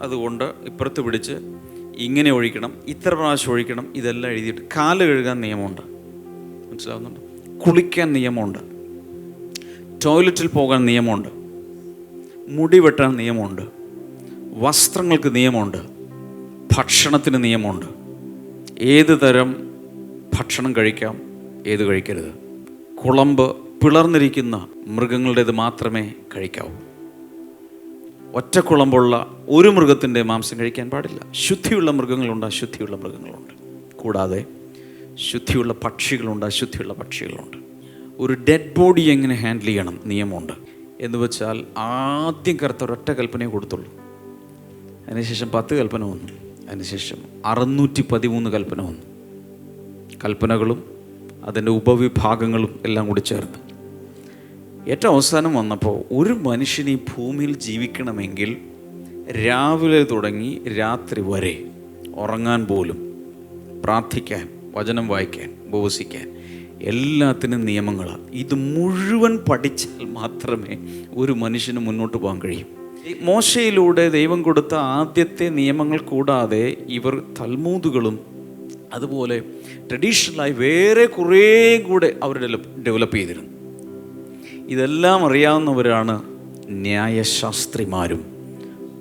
അതുകൊണ്ട് ഇപ്പുറത്ത് പിടിച്ച് ഇങ്ങനെ ഒഴിക്കണം, ഇത്ര പ്രാവശ്യം ഒഴിക്കണം. ഇതെല്ലാം എഴുതിയിട്ട് കാല് കഴുകാൻ നിയമമുണ്ട്. മനസ്സിലാവുന്നുണ്ട്? കുളിക്കാൻ നിയമമുണ്ട്, ടോയ്ലറ്റിൽ പോകാൻ നിയമമുണ്ട്, മുടി വെട്ടാൻ നിയമമുണ്ട്, വസ്ത്രങ്ങൾക്ക് നിയമമുണ്ട്, ഭക്ഷണത്തിന് നിയമമുണ്ട്. ഏത് തരം ഭക്ഷണം കഴിക്കാം, ഏത് കഴിക്കരുത്. കുളമ്പ് പിളർന്നിരിക്കുന്ന മൃഗങ്ങളുടേത് മാത്രമേ കഴിക്കാവൂ. ഒറ്റ കുളമ്പുള്ള ഒരു മൃഗത്തിൻ്റെ മാംസം കഴിക്കാൻ പാടില്ല. ശുദ്ധിയുള്ള മൃഗങ്ങളുണ്ട്, അശുദ്ധിയുള്ള മൃഗങ്ങളുണ്ട്. കൂടാതെ ശുദ്ധിയുള്ള പക്ഷികളുണ്ട്, അശുദ്ധിയുള്ള പക്ഷികളുണ്ട്. ഒരു ഡെഡ് ബോഡി എങ്ങനെ ഹാൻഡിൽ ചെയ്യണം നിയമമുണ്ട്. എന്ന് വെച്ചാൽ ആദ്യം കറുത്ത ഒരൊറ്റ കൽപ്പനയെ കൊടുത്തുള്ളൂ. അതിനുശേഷം 10 കൽപ്പന വന്നു. അതിനുശേഷം 613 കൽപ്പന വന്നു. കൽപ്പനകളും അതിൻ്റെ ഉപവിഭാഗങ്ങളും എല്ലാം കൂടി ചേർന്ന് ഏറ്റവും അവസാനം വന്നപ്പോൾ ഒരു മനുഷ്യന് ഈ ഭൂമിയിൽ ജീവിക്കണമെങ്കിൽ രാവിലെ തുടങ്ങി രാത്രി വരെ ഉറങ്ങാൻ പോലും, പ്രാർത്ഥിക്കാൻ, വചനം വായിക്കാൻ, ഉപവസിക്കാൻ എല്ലാത്തിനും നിയമങ്ങളാണ്. ഇത് മുഴുവൻ പഠിച്ചാൽ മാത്രമേ ഒരു മനുഷ്യന് മുന്നോട്ട് പോകാൻ കഴിയും. മോശയിലൂടെ ദൈവം കൊടുത്ത ആദ്യത്തെ നിയമങ്ങൾ കൂടാതെ ഇവർ തൽമൂദുകളും അതുപോലെ ട്രഡീഷണലായി വേറെ കുറേ കൂടെ അവർ ഡെവലപ്പ് ചെയ്തിരുന്നു. ഇതെല്ലാം അറിയാവുന്നവരാണ് ന്യായശാസ്ത്രിമാരും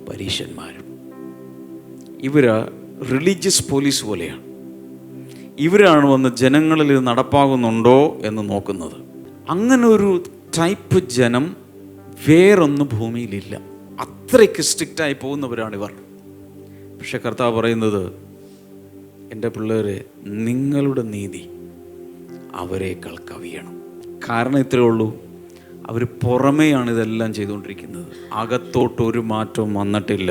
പരീശന്മാരും. ഇവർ റിലീജിയസ് പോലീസ് പോലെയാണ്. ഇവരാണ് വന്ന് ജനങ്ങളിൽ ഇത് നടപ്പാകുന്നുണ്ടോ എന്ന് നോക്കുന്നത്. അങ്ങനെ ഒരു ടൈപ്പ് ജനം വേറൊന്നും ഭൂമിയിലില്ല. അത്രയ്ക്ക് സ്ട്രിക്റ്റായി പോകുന്നവരാണിവർ. പക്ഷെ കർത്താവ് പറയുന്നത്, എൻ്റെ പിള്ളേരെ, നിങ്ങളുടെ നീതി അവരെക്കാൾ കവിയണം. കാരണം ഇത്രയേ ഉള്ളൂ, അവർ പുറമേയാണ് ഇതെല്ലാം ചെയ്തുകൊണ്ടിരിക്കുന്നത്, അകത്തോട്ടൊരു മാറ്റവും വന്നിട്ടില്ല.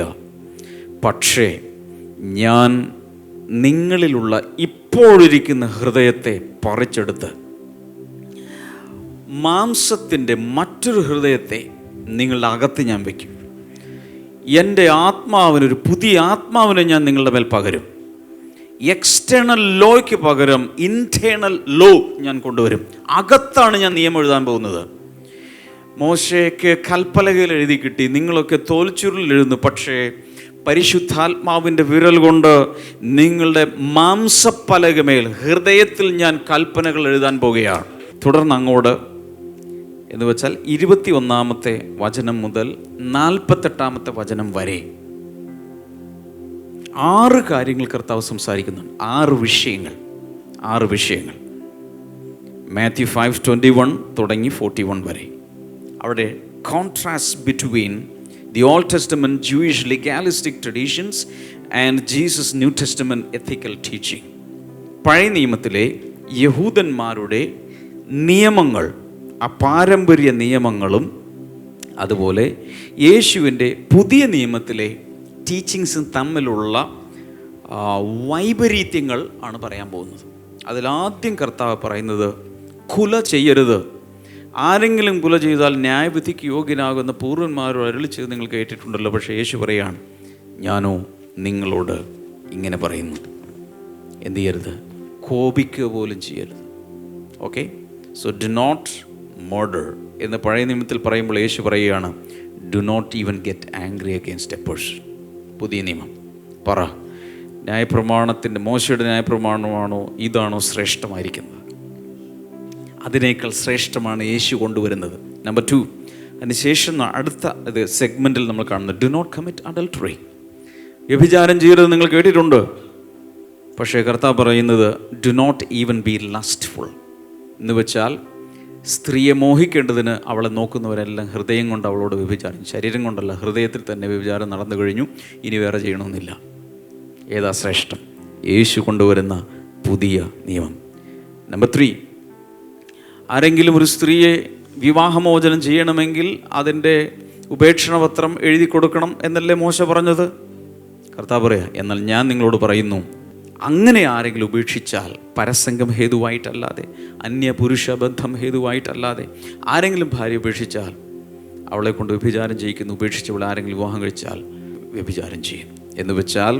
പക്ഷേ ഞാൻ നിങ്ങളിലുള്ള ഇപ്പോഴിരിക്കുന്ന ഹൃദയത്തെ പറിച്ചെടുത്ത് മാംസത്തിൻ്റെ മറ്റൊരു ഹൃദയത്തെ നിങ്ങളുടെ അകത്ത് ഞാൻ വയ്ക്കും. എൻ്റെ ആത്മാവിനൊരു പുതിയ ആത്മാവിനെ ഞാൻ നിങ്ങളുടെ മേൽ പകരും. എക്സ്റ്റേണൽ ലോയ്ക്ക് പകരം ഇൻറ്റേണൽ ലോ ഞാൻ കൊണ്ടുവരും. അകത്താണ് ഞാൻ നിയമം എഴുതാൻ പോകുന്നത്. മോശയ്ക്ക് കൽപ്പലകയിൽ എഴുതി കിട്ടി, നിങ്ങളൊക്കെ തോൽച്ചുരുളിൽ എഴുതുന്നു. പക്ഷേ പരിശുദ്ധാത്മാവിൻ്റെ വിരൽ കൊണ്ട് നിങ്ങളുടെ മാംസപ്പലകമേൽ, ഹൃദയത്തിൽ ഞാൻ കൽപ്പനകൾ എഴുതാൻ പോകുകയാണ്. തുടർന്ന് അങ്ങോട്ട് എന്ന് വെച്ചാൽ 21-ാമത്തെ വചനം മുതൽ 48-ാമത്തെ വചനം വരെ 6 കാര്യങ്ങൾ കർത്താവ് സംസാരിക്കുന്നുണ്ട്. 6 വിഷയങ്ങൾ. മാത്യു 5:21 തുടങ്ങി 41 വരെ. അവിടെ contrast between the Old Testament Jewish legalistic traditions and Jesus New Testament ethical teaching. പഴയ നിയമത്തിലെ യഹൂദന്മാരുടെ നിയമങ്ങൾ, ആ പാരമ്പര്യ നിയമങ്ങളും അതുപോലെ യേശുവിൻ്റെ പുതിയ നിയമത്തിലെ ടീച്ചിങ്സും തമ്മിലുള്ള വൈപരീത്യങ്ങൾ ആണ് പറയാൻ പോകുന്നത്. അതിലാദ്യം കർത്താവ് പറയുന്നത്, കുല ചെയ്യരുത്. ആരെങ്കിലും കുല ചെയ്താൽ ന്യായവിധിക്ക് യോഗ്യനാകുന്ന പൂർവ്വന്മാരോ അരുളി ചെയ്ത് നിങ്ങൾ കേട്ടിട്ടുണ്ടല്ലോ. പക്ഷേ യേശു പറയാണ്, ഞാനോ നിങ്ങളോട് ഇങ്ങനെ പറയുന്നു, എന്ത് ചെയ്യരുത്? കോപിക്കുക പോലും ചെയ്യരുത്. Okay, so do not murder എന്ന് പഴയ നിയമത്തിൽ പറയുമ്പോൾ യേശു പറയുകയാണ്, do not even get angry against a person. പുതിയ നിയമം പറ, ന്യായപ്രമാണത്തിൻ്റെ, മോശയുടെ ന്യായപ്രമാണമാണോ ഇതാണോ ശ്രേഷ്ഠമായിരിക്കുന്നത്? അതിനേക്കാൾ ശ്രേഷ്ഠമാണ് യേശു കൊണ്ടുവരുന്നത്. നമ്പർ 2, അതിനുശേഷം അടുത്ത ഇത് സെഗ്മെൻറ്റിൽ നമ്മൾ കാണുന്നത്, ഡു നോട്ട് കമ്മിറ്റ് അഡൾട്ടറി. വ്യഭിചാരം ചെയ്യരുത് നിങ്ങൾ കേട്ടിട്ടുണ്ട്. പക്ഷേ കർത്താവ് പറയുന്നത്, do not even B lustful എന്ന് വെച്ചാൽ സ്ത്രീയെ മോഹിക്കേണ്ടതിന് അവളെ നോക്കുന്നവരെല്ലാം ഹൃദയം കൊണ്ട് അവളോട് വ്യഭിചാരം, ശരീരം കൊണ്ടല്ല, ഹൃദയത്തിൽ തന്നെ വ്യഭിചാരം നടന്നു കഴിഞ്ഞു, ഇനി വേറെ ചെയ്യണമെന്നില്ല. ഏതാ ശ്രേഷ്ഠം? യേശു കൊണ്ടുവരുന്ന പുതിയ നിയമം. നമ്പർ 3, ആരെങ്കിലും ഒരു സ്ത്രീയെ വിവാഹമോചനം ചെയ്യണമെങ്കിൽ അതിൻ്റെ ഉപേക്ഷണപത്രം എഴുതി കൊടുക്കണം എന്നല്ലേ മോശ പറഞ്ഞത്? കർത്താവ് പറയാ, എന്നാൽ ഞാൻ നിങ്ങളോട് പറയുന്നു, അങ്ങനെ ആരെങ്കിലും ഉപേക്ഷിച്ചാൽ പരസംഗം ഹേതുവായിട്ടല്ലാതെ, അന്യപുരുഷ ബന്ധം ഹേതുവായിട്ടല്ലാതെ ആരെങ്കിലും ഭാര്യ ഉപേക്ഷിച്ചാൽ അവളെ കൊണ്ട് വ്യഭിചാരം ചെയ്യിക്കുന്നു. ഉപേക്ഷിച്ചവളെ ആരെങ്കിലും വിവാഹം കഴിച്ചാൽ വ്യഭിചാരം ചെയ്യും. എന്ന് വെച്ചാൽ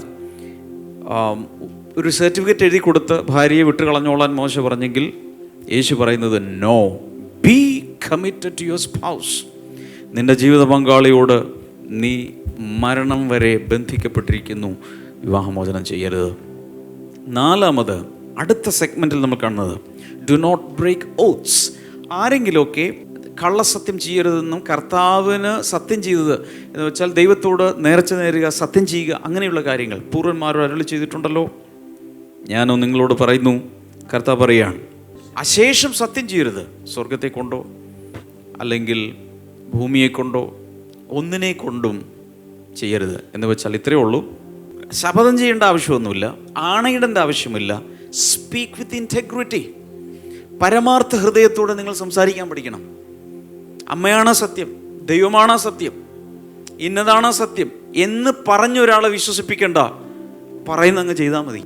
ഒരു സർട്ടിഫിക്കറ്റ് എഴുതി കൊടുത്ത് ഭാര്യയെ വിട്ടുകളഞ്ഞോളാൻ മോശ പറഞ്ഞെങ്കിൽ യേശു പറയുന്നത്, no, be committed to your spouse. നിൻ്റെ ജീവിത പങ്കാളിയോട് നീ മരണം വരെ ബന്ധിക്കപ്പെട്ടിരിക്കുന്നു, വിവാഹമോചനം ചെയ്യരുത്. 4, അടുത്ത സെഗ്മെൻറ്റിൽ നമ്മൾ കാണുന്നത്, ഡു നോട്ട് ബ്രേക്ക് ഓത്ത്സ്. ആരെങ്കിലുമൊക്കെ കള്ളസത്യം ചെയ്യരുതെന്നും കർത്താവിന് സത്യം ചെയ്തത് എന്ന് വെച്ചാൽ ദൈവത്തോട് നേർച്ച നേരുക, സത്യം ചെയ്യുക, അങ്ങനെയുള്ള കാര്യങ്ങൾ പൂർവ്വന്മാരോട് അരുളി ചെയ്തിട്ടുണ്ടല്ലോ. ഞാനോ നിങ്ങളോട് പറയുന്നു, കർത്താവ് പറയുകയാണ്, അശേഷം സത്യം ചെയ്യരുത്. സ്വർഗത്തെ കൊണ്ടോ അല്ലെങ്കിൽ ഭൂമിയെ കൊണ്ടോ ഒന്നിനെ കൊണ്ടും ചെയ്യരുത്. എന്ന് വെച്ചാൽ ഇത്രയേ ഉള്ളൂ. ശപഥം ചെയ്യേണ്ട ആവശ്യമൊന്നുമില്ല, ആണയിടേണ്ട ആവശ്യമില്ല. സ്പീക്ക് വിത്ത് ഇൻറ്റഗ്രിറ്റി. പരമാർത്ഥ ഹൃദയത്തോടെ നിങ്ങൾ സംസാരിക്കാൻ പഠിക്കണം. അമ്മയാണ് സത്യം, ദൈവമാണ് സത്യം, ഇന്നതാണ് സത്യം എന്ന് പറഞ്ഞൊരാളെ വിശ്വസിപ്പിക്കേണ്ട, പറയുന്നങ്ങ് ചെയ്താൽ മതി.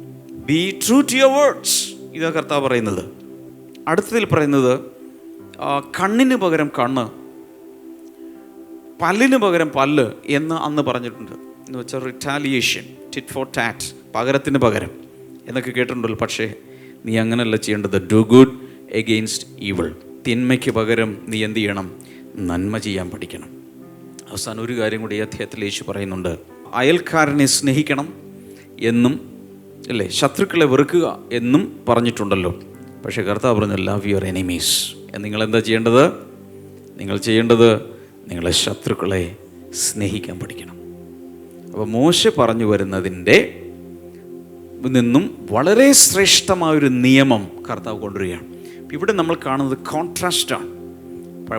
Be true to your words. ഇതാ കർത്താവ് പറയുന്നത്. അടുത്തതിൽ പറയുന്നത് കണ്ണിന് പകരം കണ്ണ്, പല്ലിന് പകരം പല്ല് എന്ന് അന്ന് പറഞ്ഞിട്ടുണ്ട്. എന്ന് വെച്ചാൽ റിറ്റാലിയേഷൻ, ടിറ്റ് ഫോർ ടാറ്റ്, പകരത്തിന് പകരം എന്നൊക്കെ കേട്ടിട്ടുണ്ടല്ലോ. പക്ഷേ നീ അങ്ങനെയല്ല ചെയ്യേണ്ടത്. Do good against evil. തിന്മയ്ക്ക് പകരം നീ എന്ത് ചെയ്യണം? നന്മ ചെയ്യാൻ പഠിക്കണം. അവസാനം ഒരു കാര്യം കൂടി ഈ അധ്യായത്തിൽ യേശു പറയുന്നുണ്ട്. അയൽക്കാരനെ സ്നേഹിക്കണം എന്നും അല്ലേ, ശത്രുക്കളെ വെറുക്കുക എന്നും പറഞ്ഞിട്ടുണ്ടല്ലോ. പക്ഷേ കർത്താവ് പറഞ്ഞു ലവ് യുവർ എനിമീസ്. നിങ്ങളെന്താ ചെയ്യേണ്ടത്? നിങ്ങൾ ചെയ്യേണ്ടത് നിങ്ങളെ ശത്രുക്കളെ സ്നേഹിക്കാൻ പഠിക്കണം. അപ്പോൾ മോശെ പറഞ്ഞു വരുന്നതിൻ്റെ നിന്നും വളരെ ശ്രേഷ്ഠമായൊരു നിയമം കർത്താവ് കൊണ്ടുവരികയാണ്. ഇവിടെ നമ്മൾ കാണുന്നത് കോൺട്രാസ്റ്റാണ്.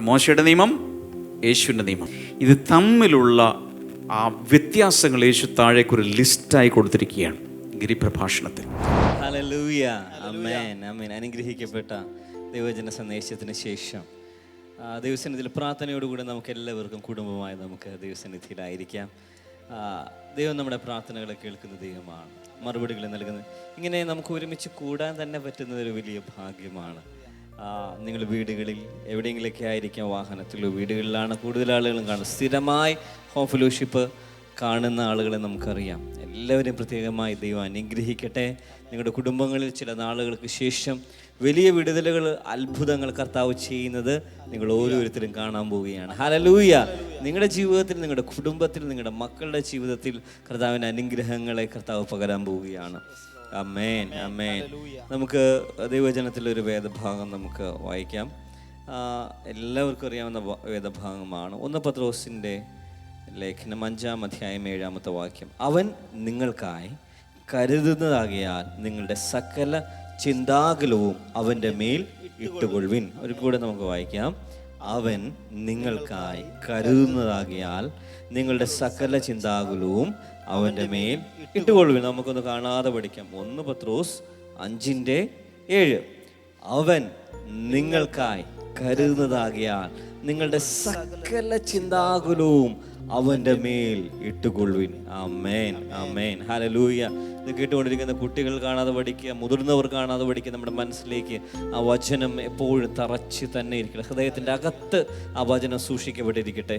മോശയുടെ നിയമം, യേശുവിൻ്റെ നിയമം, ഇത് തമ്മിലുള്ള ആ വ്യത്യാസങ്ങൾ യേശു താഴേക്കൊരു ലിസ്റ്റായി കൊടുത്തിരിക്കുകയാണ് ഗിരിപ്രഭാഷണത്തിൽ. ഹല്ലേലൂയ, ആമേൻ, ആമേൻ. അനുഗ്രഹിക്കപ്പെട്ട ദൈവജന സന്ദേശത്തിന് ശേഷം ദൈവസന്നിധിയിൽ പ്രാർത്ഥനയോടുകൂടി നമുക്ക് എല്ലാവർക്കും കുടുംബമായി നമുക്ക് ദൈവസന്നിധിയിലായിരിക്കാം. ദൈവം നമ്മുടെ പ്രാർത്ഥനകളെ കേൾക്കുന്ന ദൈവമാണ്, മറുപടികൾ നൽകുന്നത്. ഇങ്ങനെ നമുക്ക് ഒരുമിച്ച് കൂടാൻ തന്നെ പറ്റുന്നത് ഒരു വലിയ ഭാഗ്യമാണ്. നിങ്ങൾ വീടുകളിൽ എവിടെയെങ്കിലൊക്കെ ആയിരിക്കാം, വാഹനത്തിലോ വീടുകളിലാണ് കൂടുതൽ ആളുകളും കാണുന്നത്. സ്ഥിരമായി ഹോം ഫെലോഷിപ്പ് കാണുന്ന ആളുകളെ നമുക്കറിയാം. എല്ലാവരെയും പ്രത്യേകമായി ദൈവം അനുഗ്രഹിക്കട്ടെ. നിങ്ങളുടെ കുടുംബങ്ങളിൽ ചില നാളുകൾക്ക് ശേഷം വലിയ വിടുതലുകൾ, അത്ഭുതങ്ങൾ കർത്താവ് ചെയ്യുന്നത് നിങ്ങൾ ഓരോരുത്തരും കാണാൻ പോവുകയാണ്. ഹല്ലേലൂയ. നിങ്ങളുടെ ജീവിതത്തിൽ, നിങ്ങളുടെ കുടുംബത്തിൽ, നിങ്ങളുടെ മക്കളുടെ ജീവിതത്തിൽ കർത്താവിൻ്റെ അനുഗ്രഹങ്ങളെ കർത്താവ് പകരാൻ പോവുകയാണ്. ആമേൻ, ആമേൻ. നമുക്ക് ദൈവവചനത്തിലൊരു വേദഭാഗം നമുക്ക് വായിക്കാം. എല്ലാവർക്കും അറിയാവുന്ന വേദഭാഗമാണ്. 1 പത്രോസിൻ്റെ ലേഖനം 5-ാം അധ്യായം 7-ാമത്തെ വാക്യം. അവൻ നിങ്ങൾക്കായി കരുതുന്നതാകിയാൽ നിങ്ങളുടെ സകല ചിന്താകുലവും അവൻ്റെ മേൽ ഇട്ടുകൊള്ളുവിൻ. ഒരു കൂടെ നമുക്ക് വായിക്കാം. അവൻ നിങ്ങൾക്കായി കരുതുന്നതാകിയാൽ നിങ്ങളുടെ സകല ചിന്താകുലവും അവൻ്റെ മേൽ ഇട്ടുകൊള്ളുവിൻ. നമുക്കൊന്ന് കാണാതെ പഠിക്കാം. 1 പത്രോസ് 5:7. അവൻ നിങ്ങൾക്കായി കരുതുന്നതാകിയാൽ നിങ്ങളുടെ സകല ചിന്താകുലവും അവൻ്റെ മേൽ ഇട്ടുകൊള്ളുവിൻ. ആമേൻ, ആമേൻ, ഹല്ലേലൂയ. ഇത് കേട്ടുകൊണ്ടിരിക്കുന്ന കുട്ടികൾ കാണാതെ പഠിക്കുക, മുതിർന്നവർ കാണാതെ പഠിക്കുക. നമ്മുടെ മനസ്സിലേക്ക് ആ വചനം എപ്പോഴും തറച്ച് തന്നെ ഇരിക്കട്ടെ. ഹൃദയത്തിൻ്റെ അകത്ത് ആ വചനം സൂക്ഷിക്കപ്പെട്ടിരിക്കട്ടെ.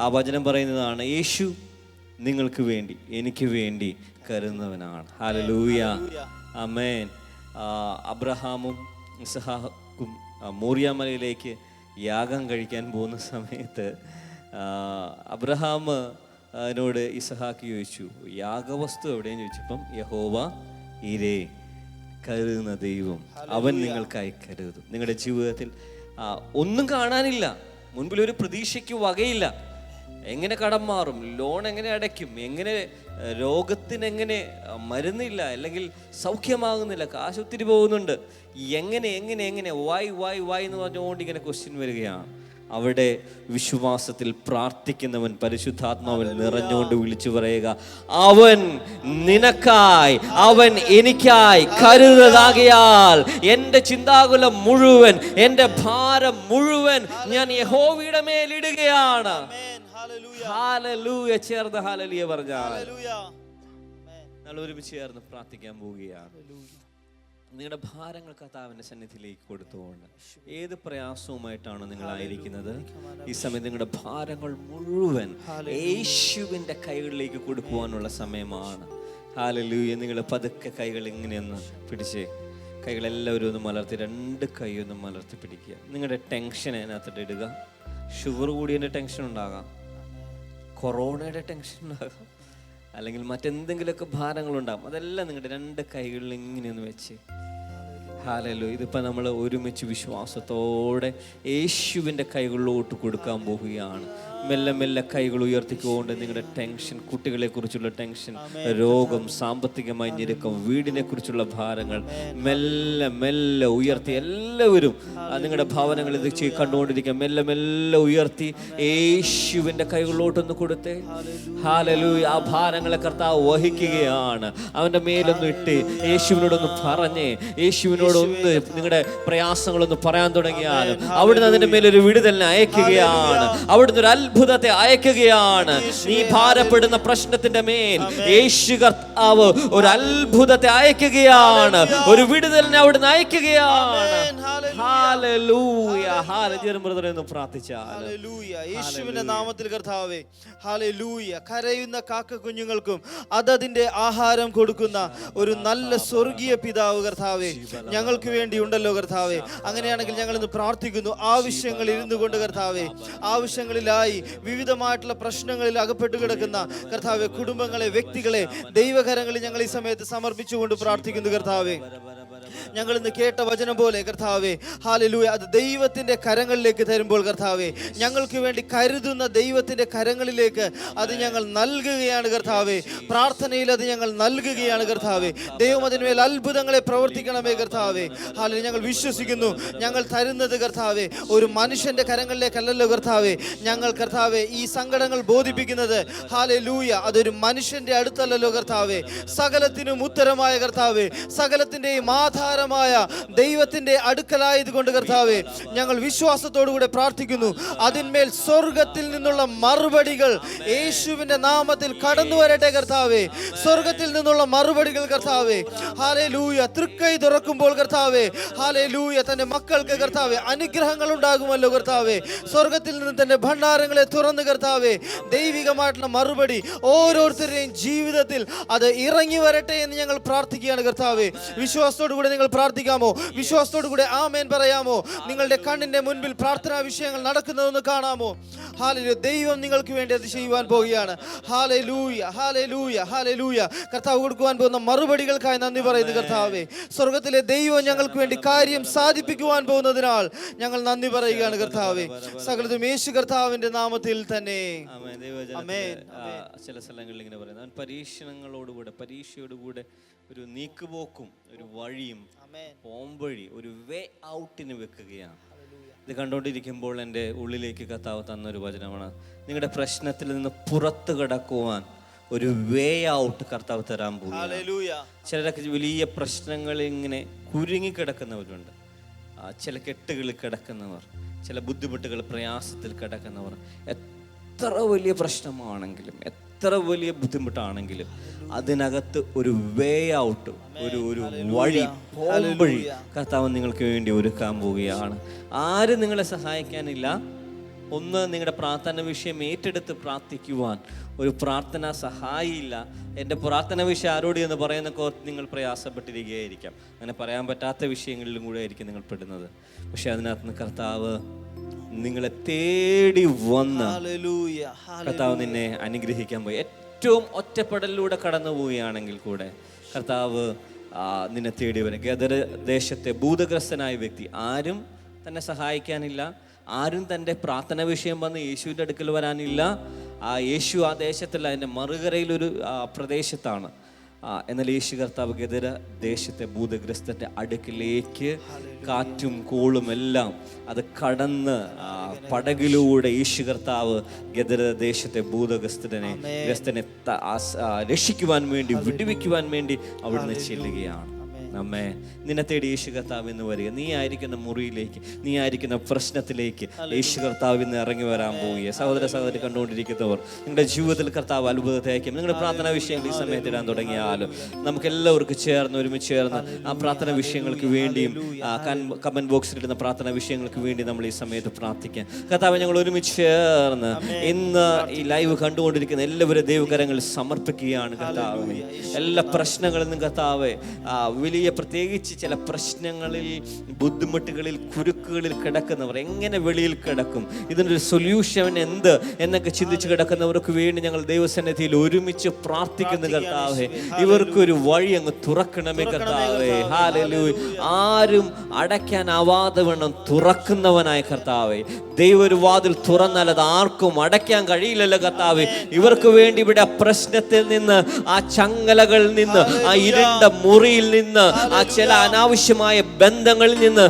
ആ വചനം പറയുന്നതാണ്, യേശു നിങ്ങൾക്ക് വേണ്ടി, എനിക്ക് വേണ്ടി കരുതുന്നവനാണ്. ഹല്ലേലൂയ, ആമേൻ. അബ്രഹാമും ഇസ്ഹാക്കും മോറിയാമലയിലേക്ക് യാഗം കഴിക്കാൻ പോകുന്ന സമയത്ത് അബ്രഹാമിനോട് ഇസ്ഹാക്ക് ചോദിച്ചു, യാഗവസ്തു എവിടെയെന്ന് ചോദിച്ചപ്പം യഹോവ ഈരേ, കരുതുന്ന ദൈവം, അവൻ നിങ്ങൾക്കായി കരുതും. നിങ്ങളുടെ ജീവിതത്തിൽ ഒന്നും കാണാനില്ല, മുൻപിലൊരു പ്രതീക്ഷയ്ക്ക് വകയില്ല. എങ്ങനെ കടം മാറും, ലോൺ എങ്ങനെ അടയ്ക്കും, എങ്ങനെ രോഗത്തിനെങ്ങനെ മരുന്നില്ല, അല്ലെങ്കിൽ സൗഖ്യമാകുന്നില്ല, കാശ് ഒത്തിരി പോകുന്നുണ്ട്, എങ്ങനെ എങ്ങനെ എങ്ങനെ വായ് എന്ന് പറഞ്ഞുകൊണ്ട് ഇങ്ങനെ ക്വസ്റ്റ്യൻ വരികയാണ്. അവിടെ വിശ്വാസത്തിൽ പ്രാർത്ഥിക്കുന്നവൻ പരിശുദ്ധാത്മാവിൽ നിറഞ്ഞുകൊണ്ട് വിളിച്ചു പറയുക, അവൻ നിനക്കായി, അവൻ എനിക്കായി കരുതുന്നതാകിയാൽ എൻ്റെ ചിന്താകുലം മുഴുവൻ, എൻ്റെ ഭാരം മുഴുവൻ ഞാൻ യഹോവയുടെ മേലിടുകയാണ്. ഹല്ലേലൂയ. ചേർന്ന് ഹല്ലേലൂയ പറഞ്ഞാൽ നമ്മൾ ഒരുമിച്ച് ചേർന്ന് പ്രാർത്ഥിക്കാൻ പോവുകയാണ്. നിങ്ങളുടെ ഭാരങ്ങൾ കർത്താവിൻ്റെ സന്നിധിയിലേക്ക് കൊടുത്തുകൊണ്ട്, ഏത് പ്രയാസവുമായിട്ടാണ് നിങ്ങളായിരിക്കുന്നത്, ഈ സമയത്ത് നിങ്ങളുടെ ഭാരങ്ങൾ മുഴുവൻ യേശുവിൻ്റെ കൈകളിലേക്ക് കൊടുക്കുവാനുള്ള സമയമാണ്. ഹല്ലേലൂയ. നിങ്ങൾ പതുക്കെ കൈകൾ ഇങ്ങനെയൊന്ന് പിടിച്ചേ. കൈകളെല്ലാവരും ഒന്ന് മലർത്തി, 2 കൈയൊന്നും മലർത്തി പിടിക്കുക. നിങ്ങളുടെ ടെൻഷൻ അതിനകത്തിട്ട് ഇടുക. ഷുഗർ കൂടിയതിൻ്റെ ടെൻഷൻ ഉണ്ടാകാം, കൊറോണയുടെ ടെൻഷൻ ഉണ്ടാകാം, അല്ലെങ്കിൽ മറ്റെന്തെങ്കിലുമൊക്കെ ഭാരങ്ങളുണ്ടാകും. അതെല്ലാം നിങ്ങളുടെ 2 കൈകളിൽ ഇങ്ങനെയൊന്ന് വെച്ച് ഹല്ലേലൂയ. ഇതിപ്പോൾ നമ്മൾ ഒരുമിച്ച് വിശ്വാസത്തോടെ യേശുവിൻ്റെ കൈകളിലോട്ട് കൊടുക്കാൻ പോവുകയാണ്. മെല്ലെ മെല്ലെ കൈകൾ ഉയർത്തിക്കൊണ്ട് നിങ്ങളുടെ ടെൻഷൻ, കുട്ടികളെ കുറിച്ചുള്ള ടെൻഷൻ, രോഗം, സാമ്പത്തികമായി ഞെരുക്കം, വീടിനെ കുറിച്ചുള്ള ഭാരങ്ങൾ മെല്ലെ മെല്ലെ ഉയർത്തി എല്ലാവരും നിങ്ങളുടെ ഭാവനങ്ങൾ ഇത് കണ്ടുകൊണ്ടിരിക്കുക. മെല്ലെ മെല്ലെ ഉയർത്തി യേശുവിൻ്റെ കൈകളിലോട്ടൊന്ന് കൊടുത്തേ. ഹല്ലേലൂയ. ആ ഭാരങ്ങളെ കർത്താവ് വഹിക്കുകയാണ്. അവൻ്റെ മേലൊന്ന് ഇട്ട് യേശുവിനോടൊന്ന് പറഞ്ഞേ, യേശുവിനോടൊന്ന് നിങ്ങളുടെ പ്രയാസങ്ങളൊന്ന് പറയാൻ തുടങ്ങിയാലും അവിടുന്ന് അതിൻ്റെ മേലൊരു വിടുതലിനെ അയക്കുകയാണ്. അവിടുന്ന് ഒരു അത്ഭുതത്തെ അയക്കുകയാണ്. നീ ഭാരപ്പെടുന്ന പ്രശ്നത്തിന്റെ മേൽ യേശു കർത്താവ് ഒരു അത്ഭുതത്തെ അയക്കുകയാണ്. ഒരു വിടുതലിനെ അവിടുന്ന് അയക്കുകയാണ്. ഹല്ലേലൂയ. ഹല്ലേലൂയ. പ്രാർത്ഥിച്ചാൽ യേശുവിന്റെ നാമത്തിൽ കർത്താവേ, ഹല്ലേലൂയ. കരയുന്ന കാക്ക കുഞ്ഞുങ്ങൾക്കും അതതിന്റെ ആഹാരം കൊടുക്കുന്ന ഒരു നല്ല സ്വർഗീയ പിതാവ് കർത്താവേ ഞങ്ങൾക്ക് വേണ്ടി ഉണ്ടല്ലോ കർത്താവേ. അങ്ങനെയാണെങ്കിൽ ഞങ്ങൾ ഇന്ന് പ്രാർത്ഥിക്കുന്നു. ആവശ്യങ്ങൾ ഇരുന്നു കൊണ്ട് കർത്താവേ, ആവശ്യങ്ങളിലായി വിവിധമായിട്ടുള്ള പ്രശ്നങ്ങളിൽ അകപ്പെട്ടു കിടക്കുന്ന കർത്താവേ കുടുംബങ്ങളെ, വ്യക്തികളെ ദൈവകരങ്ങളിൽ ഞങ്ങൾ ഈ സമയത്ത് സമർപ്പിച്ചുകൊണ്ട് പ്രാർത്ഥിക്കുന്നു കർത്താവേ. ഞങ്ങൾ ഇന്ന് കേട്ട വചനം പോലെ കർത്താവേ, ഹല്ലേലൂയ, അത് ദൈവത്തിന്റെ കരങ്ങളിലേക്ക് തരുമ്പോൾ കർത്താവേ, ഞങ്ങൾക്ക് വേണ്ടി കരുതുന്ന ദൈവത്തിന്റെ കരങ്ങളിലേക്ക് അത് ഞങ്ങൾ നൽകുകയാണ് കർത്താവേ. പ്രാർത്ഥനയിൽ അത് ഞങ്ങൾ നൽകുകയാണ് കർത്താവേ. ദൈവം അതിന്മേൽ അത്ഭുതങ്ങളെ പ്രവർത്തിക്കണമേ കർത്താവേ. ഹല്ലേലൂയ. ഞങ്ങൾ വിശ്വസിക്കുന്നു ഞങ്ങൾ തരുന്നത് കർത്താവേ ഒരു മനുഷ്യന്റെ കരങ്ങളിലേക്കല്ലല്ലോ കർത്താവേ. ഞങ്ങൾ കർത്താവേ ഈ സങ്കടങ്ങൾ ബോധിപ്പിക്കുന്നത് ഹല്ലേലൂയ അതൊരു മനുഷ്യന്റെ അടുത്തല്ലല്ലോ കർത്താവേ. സകലത്തിനും ഉത്തരമായ കർത്താവേ, സകലത്തിന്റെയും ആധാരമായ ദൈവത്തിന്റെ അടുക്കലായത് കൊണ്ട് കർത്താവേ ഞങ്ങൾ വിശ്വാസത്തോടുകൂടെ പ്രാർത്ഥിക്കുന്നു. അതിന്മേൽ സ്വർഗത്തിൽ നിന്നുള്ള മറുപടികൾ യേശുവിന്റെ നാമത്തിൽ കടന്നു വരട്ടെ കർത്താവേ. സ്വർഗത്തിൽ നിന്നുള്ള മറുപടികൾ കർത്താവേ, ഹല്ലേലൂയ. തൃക്കൈ തുറക്കുമ്പോൾ കർത്താവേ, ഹല്ലേലൂയ, തന്റെ മക്കൾക്ക് കർത്താവേ അനുഗ്രഹങ്ങൾ ഉണ്ടാകുമല്ലോ കർത്താവേ. സ്വർഗത്തിൽ നിന്ന് തന്റെ ഭണ്ഡാരങ്ങളെ തുറന്ന് കർത്താവേ ദൈവികമായിട്ടുള്ള മറുപടി ഓരോരുത്തരുടെയും ജീവിതത്തിൽ അത് ഇറങ്ങി വരട്ടെ എന്ന് ഞങ്ങൾ പ്രാർത്ഥിക്കുകയാണ് കർത്താവേ. വിശ്വാസത്തോടു കൂടെ നിങ്ങൾ പ്രാർത്ഥിക്കാമോ? വിശ്വാസത്തോടു കൂടെ ആമേൻ പറയാമോ? നിങ്ങളുടെ കണ്ണിന്റെ മുൻപിൽ പ്രാർത്ഥനാ വിഷയങ്ങൾ നടക്കുന്നതെന്ന് കാണാമോ? ഹല്ലേലൂയ. ദൈവം നിങ്ങൾക്ക് വേണ്ടി അത് ചെയ്യുവാൻ പോവുകയാണ്. Hallelujah, hallelujah, hallelujah. കർത്താവ് കൊടുക്കുവാൻ പോകുന്ന മറുപടികൾക്കായി നന്ദി പറയുന്നു കർത്താവേ. സ്വർഗത്തിലെ ദൈവം ഞങ്ങൾക്ക് വേണ്ടി കാര്യം സാധിപ്പിക്കുവാൻ പോകുന്നതിനാൽ ഞങ്ങൾ നന്ദി പറയുകയാണ് കർത്താവേ. സകലതും യേശു കർത്താവിന്റെ നാമത്തിൽ തന്നെ. ചില സ്ഥലങ്ങളിൽ ഇങ്ങനെ പറയുന്നത് പരീക്ഷയോടുകൂടെ ഒരു നീക്കുപോക്കും ഒരു വഴിയും പോംവഴി ഒരു വേ ഔട്ടിന് വെക്കുകയാണ്. ഇത് കണ്ടുകൊണ്ടിരിക്കുമ്പോൾ എൻ്റെ ഉള്ളിലേക്ക് കർത്താവ് തന്നൊരു വചനമാണ്. നിങ്ങളുടെ പ്രശ്നത്തിൽ നിന്ന് പുറത്തു കടക്കുവാൻ ഒരു വേ ഔട്ട് കർത്താവ് തരാൻ പോകുന്നു. ചിലരൊക്കെ വലിയ പ്രശ്നങ്ങൾ ഇങ്ങനെ കുരുങ്ങിക്കിടക്കുന്നവരുണ്ട്. ചില കെട്ടുകളിൽ കിടക്കുന്നവർ, ചില ബുദ്ധിമുട്ടുകൾ, പ്രയാസത്തിൽ കിടക്കുന്നവർ. എത്ര വലിയ പ്രശ്നമാണെങ്കിലും എത്ര വലിയ ബുദ്ധിമുട്ടാണെങ്കിലും അതിനകത്ത് ഒരു വേ ഔട്ട്, ഒരു വഴി, വഴി കർത്താവ് നിങ്ങൾക്ക് വേണ്ടി ഒരുക്കാൻ പോവുകയാണ്. ആരും നിങ്ങളെ സഹായിക്കാനില്ല. ഒന്ന്, നിങ്ങളുടെ പ്രാർത്ഥന വിഷയം ഏറ്റെടുത്ത് പ്രാർത്ഥിക്കുവാൻ ഒരു പ്രാർത്ഥന സഹായില്ല. എൻ്റെ പ്രാർത്ഥന വിഷയം ആരോട് എന്ന് പറയുന്നൊക്കെ നിങ്ങൾ പ്രയാസപ്പെട്ടിരിക്കുകയായിരിക്കാം. അങ്ങനെ പറയാൻ പറ്റാത്ത വിഷയങ്ങളിലും കൂടെ ആയിരിക്കും നിങ്ങൾ പെടുന്നത്. പക്ഷെ അതിനകത്ത് നിന്ന് കർത്താവ് നിങ്ങളെ തേടി വന്ന് കർത്താവ് നിന്നെ അനുഗ്രഹിക്കാൻ പോയി. ഏറ്റവും ഒറ്റപ്പെടലിലൂടെ കടന്നു പോവുകയാണെങ്കിൽ കൂടെ കർത്താവ് നിന്നെ തേടി വരും. ഗദർ ദേശത്തെ ഭൂതഗ്രസ്തനായ വ്യക്തി, ആരും തന്നെ സഹായിക്കാനില്ല, ആരും തൻ്റെ പ്രാർത്ഥന വിഷയം വന്ന് യേശുവിൻ്റെ അടുക്കൽ വരാനില്ല. യേശു ആ ദേശത്തല്ല, അതിൻ്റെ മറുകരയിലൊരു പ്രദേശത്താണ്. എന്നാൽ യേശു കർത്താവ് ഗദര ദേശത്തെ ഭൂതഗ്രസ്തൻ്റെ അടുക്കിലേക്ക് കാറ്റും കോളും എല്ലാം അത് കടന്ന് പടകിലൂടെ യേശു കർത്താവ് ഗദര ദേശത്തെ ഭൂതഗ്രസ്തനെ രക്ഷിക്കുവാൻ വേണ്ടി, വിടുവിക്കുവാൻ വേണ്ടി അവിടുന്ന് ചെല്ലുകയാണ്. നമ്മെ നിന്നെ തേടി യേശു കർത്താവ് എന്ന് വരിക. നീ ആയിരിക്കുന്ന മുറിയിലേക്ക്, നീ ആയിരിക്കുന്ന പ്രശ്നത്തിലേക്ക് യേശു കർത്താവ് ഇന്ന് ഇറങ്ങി വരാൻ പോവുക. സഹോദര സഹോദരി കണ്ടുകൊണ്ടിരിക്കുന്നവർ, നിങ്ങളുടെ ജീവിതത്തിൽ കർത്താവ് അത്ഭുതത്തെ അയക്കും. നിങ്ങളുടെ പ്രാർത്ഥനാ വിഷയങ്ങൾ ഈ സമയത്ത് ഇടാൻ തുടങ്ങിയാലും നമുക്ക് എല്ലാവർക്കും ചേർന്ന് ഒരുമിച്ച് ചേർന്ന് ആ പ്രാർത്ഥനാ വിഷയങ്ങൾക്ക് വേണ്ടിയും കമന്റ് ബോക്സിൽ ഇടുന്ന പ്രാർത്ഥനാ വിഷയങ്ങൾക്ക് വേണ്ടി നമ്മൾ ഈ സമയത്ത് പ്രാർത്ഥിക്കാം. കർത്താവ്, ഞങ്ങൾ ഒരുമിച്ച് ചേർന്ന് ഇന്ന് ഈ ലൈവ് കണ്ടുകൊണ്ടിരിക്കുന്ന എല്ലാവരും ദൈവകരങ്ങളിൽ സമർപ്പിക്കുകയാണ്. കർത്താവ്, എല്ലാ പ്രശ്നങ്ങളിൽ നിന്നും കർത്താവ് വലിയ വലിയ പ്രത്യേകിച്ച് ചില പ്രശ്നങ്ങളിൽ, ബുദ്ധിമുട്ടുകളിൽ, കുരുക്കുകളിൽ കിടക്കുന്നവർ എങ്ങനെ വെളിയിൽ കിടക്കും, ഇതിനൊരു സൊല്യൂഷൻ എന്ത് എന്നൊക്കെ ചിന്തിച്ച് കിടക്കുന്നവർക്ക് വേണ്ടി ഞങ്ങൾ ദൈവസന്നിധിയിൽ ഒരുമിച്ച് പ്രാർത്ഥിക്കുന്ന കർത്താവേ, ഇവർക്കൊരു വഴി അങ്ങ് തുറക്കണമേ കർത്താവേ. ഹല്ലേലൂയ. ആരും അടയ്ക്കാനാവാതെ വേണം തുറക്കുന്നവനായ കർത്താവേ. ദൈവം ഒരു വാതിൽ തുറന്നാൽ അത് ആർക്കും അടയ്ക്കാൻ കഴിയില്ലല്ലോ കർത്താവേ. ഇവർക്ക് വേണ്ടി ഇവിടെ പ്രശ്നത്തിൽ നിന്ന്, ആ ചങ്ങലകളിൽ നിന്ന്, ആ ഇരുണ്ട മുറിയിൽ നിന്ന്, ആ ചില അനാവശ്യമായ ബന്ധങ്ങളിൽ നിന്ന്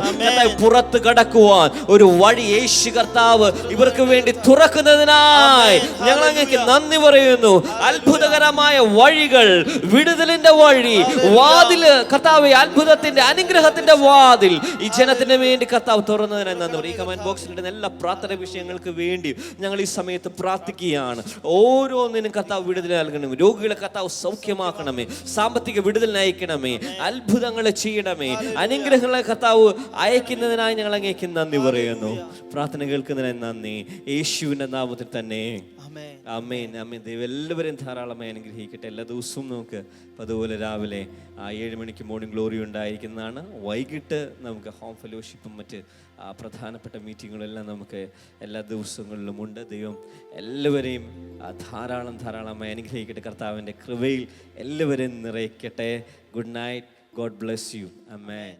പുറത്ത് കടക്കുവാൻ ഒരു വഴി യേശു കർത്താവ് ഇവർക്ക് വേണ്ടി തുറക്കുന്നതിനായി ഞങ്ങൾ അങ്ങേക്ക് നന്ദി പറയുന്നു. അത്ഭുതകരമായ വഴികൾ, വിടുതലിന്റെ വഴി, വാതില് കർത്താവ്, അത്ഭുതത്തിന്റെ, അനുഗ്രഹത്തിന്റെ വാതിൽ ഈ ജനത്തിന് വേണ്ടി കർത്താവ് തുറന്നതിനായി നന്ദി പറയും. ഈ കമന്റ് ബോക്സിലിടുന്ന എല്ലാ പ്രാർത്ഥന വിഷയങ്ങൾക്ക് വേണ്ടി ഞങ്ങൾ ഈ സമയത്ത് പ്രാർത്ഥിക്കുകയാണ്. ഓരോന്നിനും കർത്താവ് വിടുതൽ നൽകണമേ. രോഗികളെ കർത്താവ് സൗഖ്യമാക്കണമേ. സാമ്പത്തിക വിടുതൽ നയിക്കണമേ. അത്ഭുതങ്ങൾ ചെയ്യണമേ. അനുഗ്രഹങ്ങളെ കർത്താവ് അയക്കുന്നതിനായി ഞങ്ങൾ അങ്ങേക്ക് നന്ദി പറയുന്നു. പ്രാർത്ഥന കേൾക്കുന്നതിനായി നന്ദി. യേശുവിന്റെ നാമത്തിൽ തന്നെ ആമേൻ. ആമേൻ. ദൈവം എല്ലാവരെയും ധാരാളമായി അനുഗ്രഹിക്കട്ടെ. എല്ലാ ദിവസവും നമുക്ക് അതുപോലെ രാവിലെ 7 മണിക്ക് മോർണിംഗ് ഗ്ലോറി ഉണ്ടായിരിക്കുന്നതാണ്. വൈകിട്ട് നമുക്ക് ഹോം ഫെലോഷിപ്പും മറ്റ് പ്രധാനപ്പെട്ട മീറ്റിങ്ങുകളെല്ലാം നമുക്ക് എല്ലാ ദിവസങ്ങളിലും ഉണ്ട്. ദൈവം എല്ലാവരെയും ധാരാളമായി അനുഗ്രഹിക്കട്ടെ. കർത്താവിൻ്റെ കൃപയിൽ എല്ലാവരെയും നിറയ്ക്കട്ടെ. Good night. God bless you. Amen.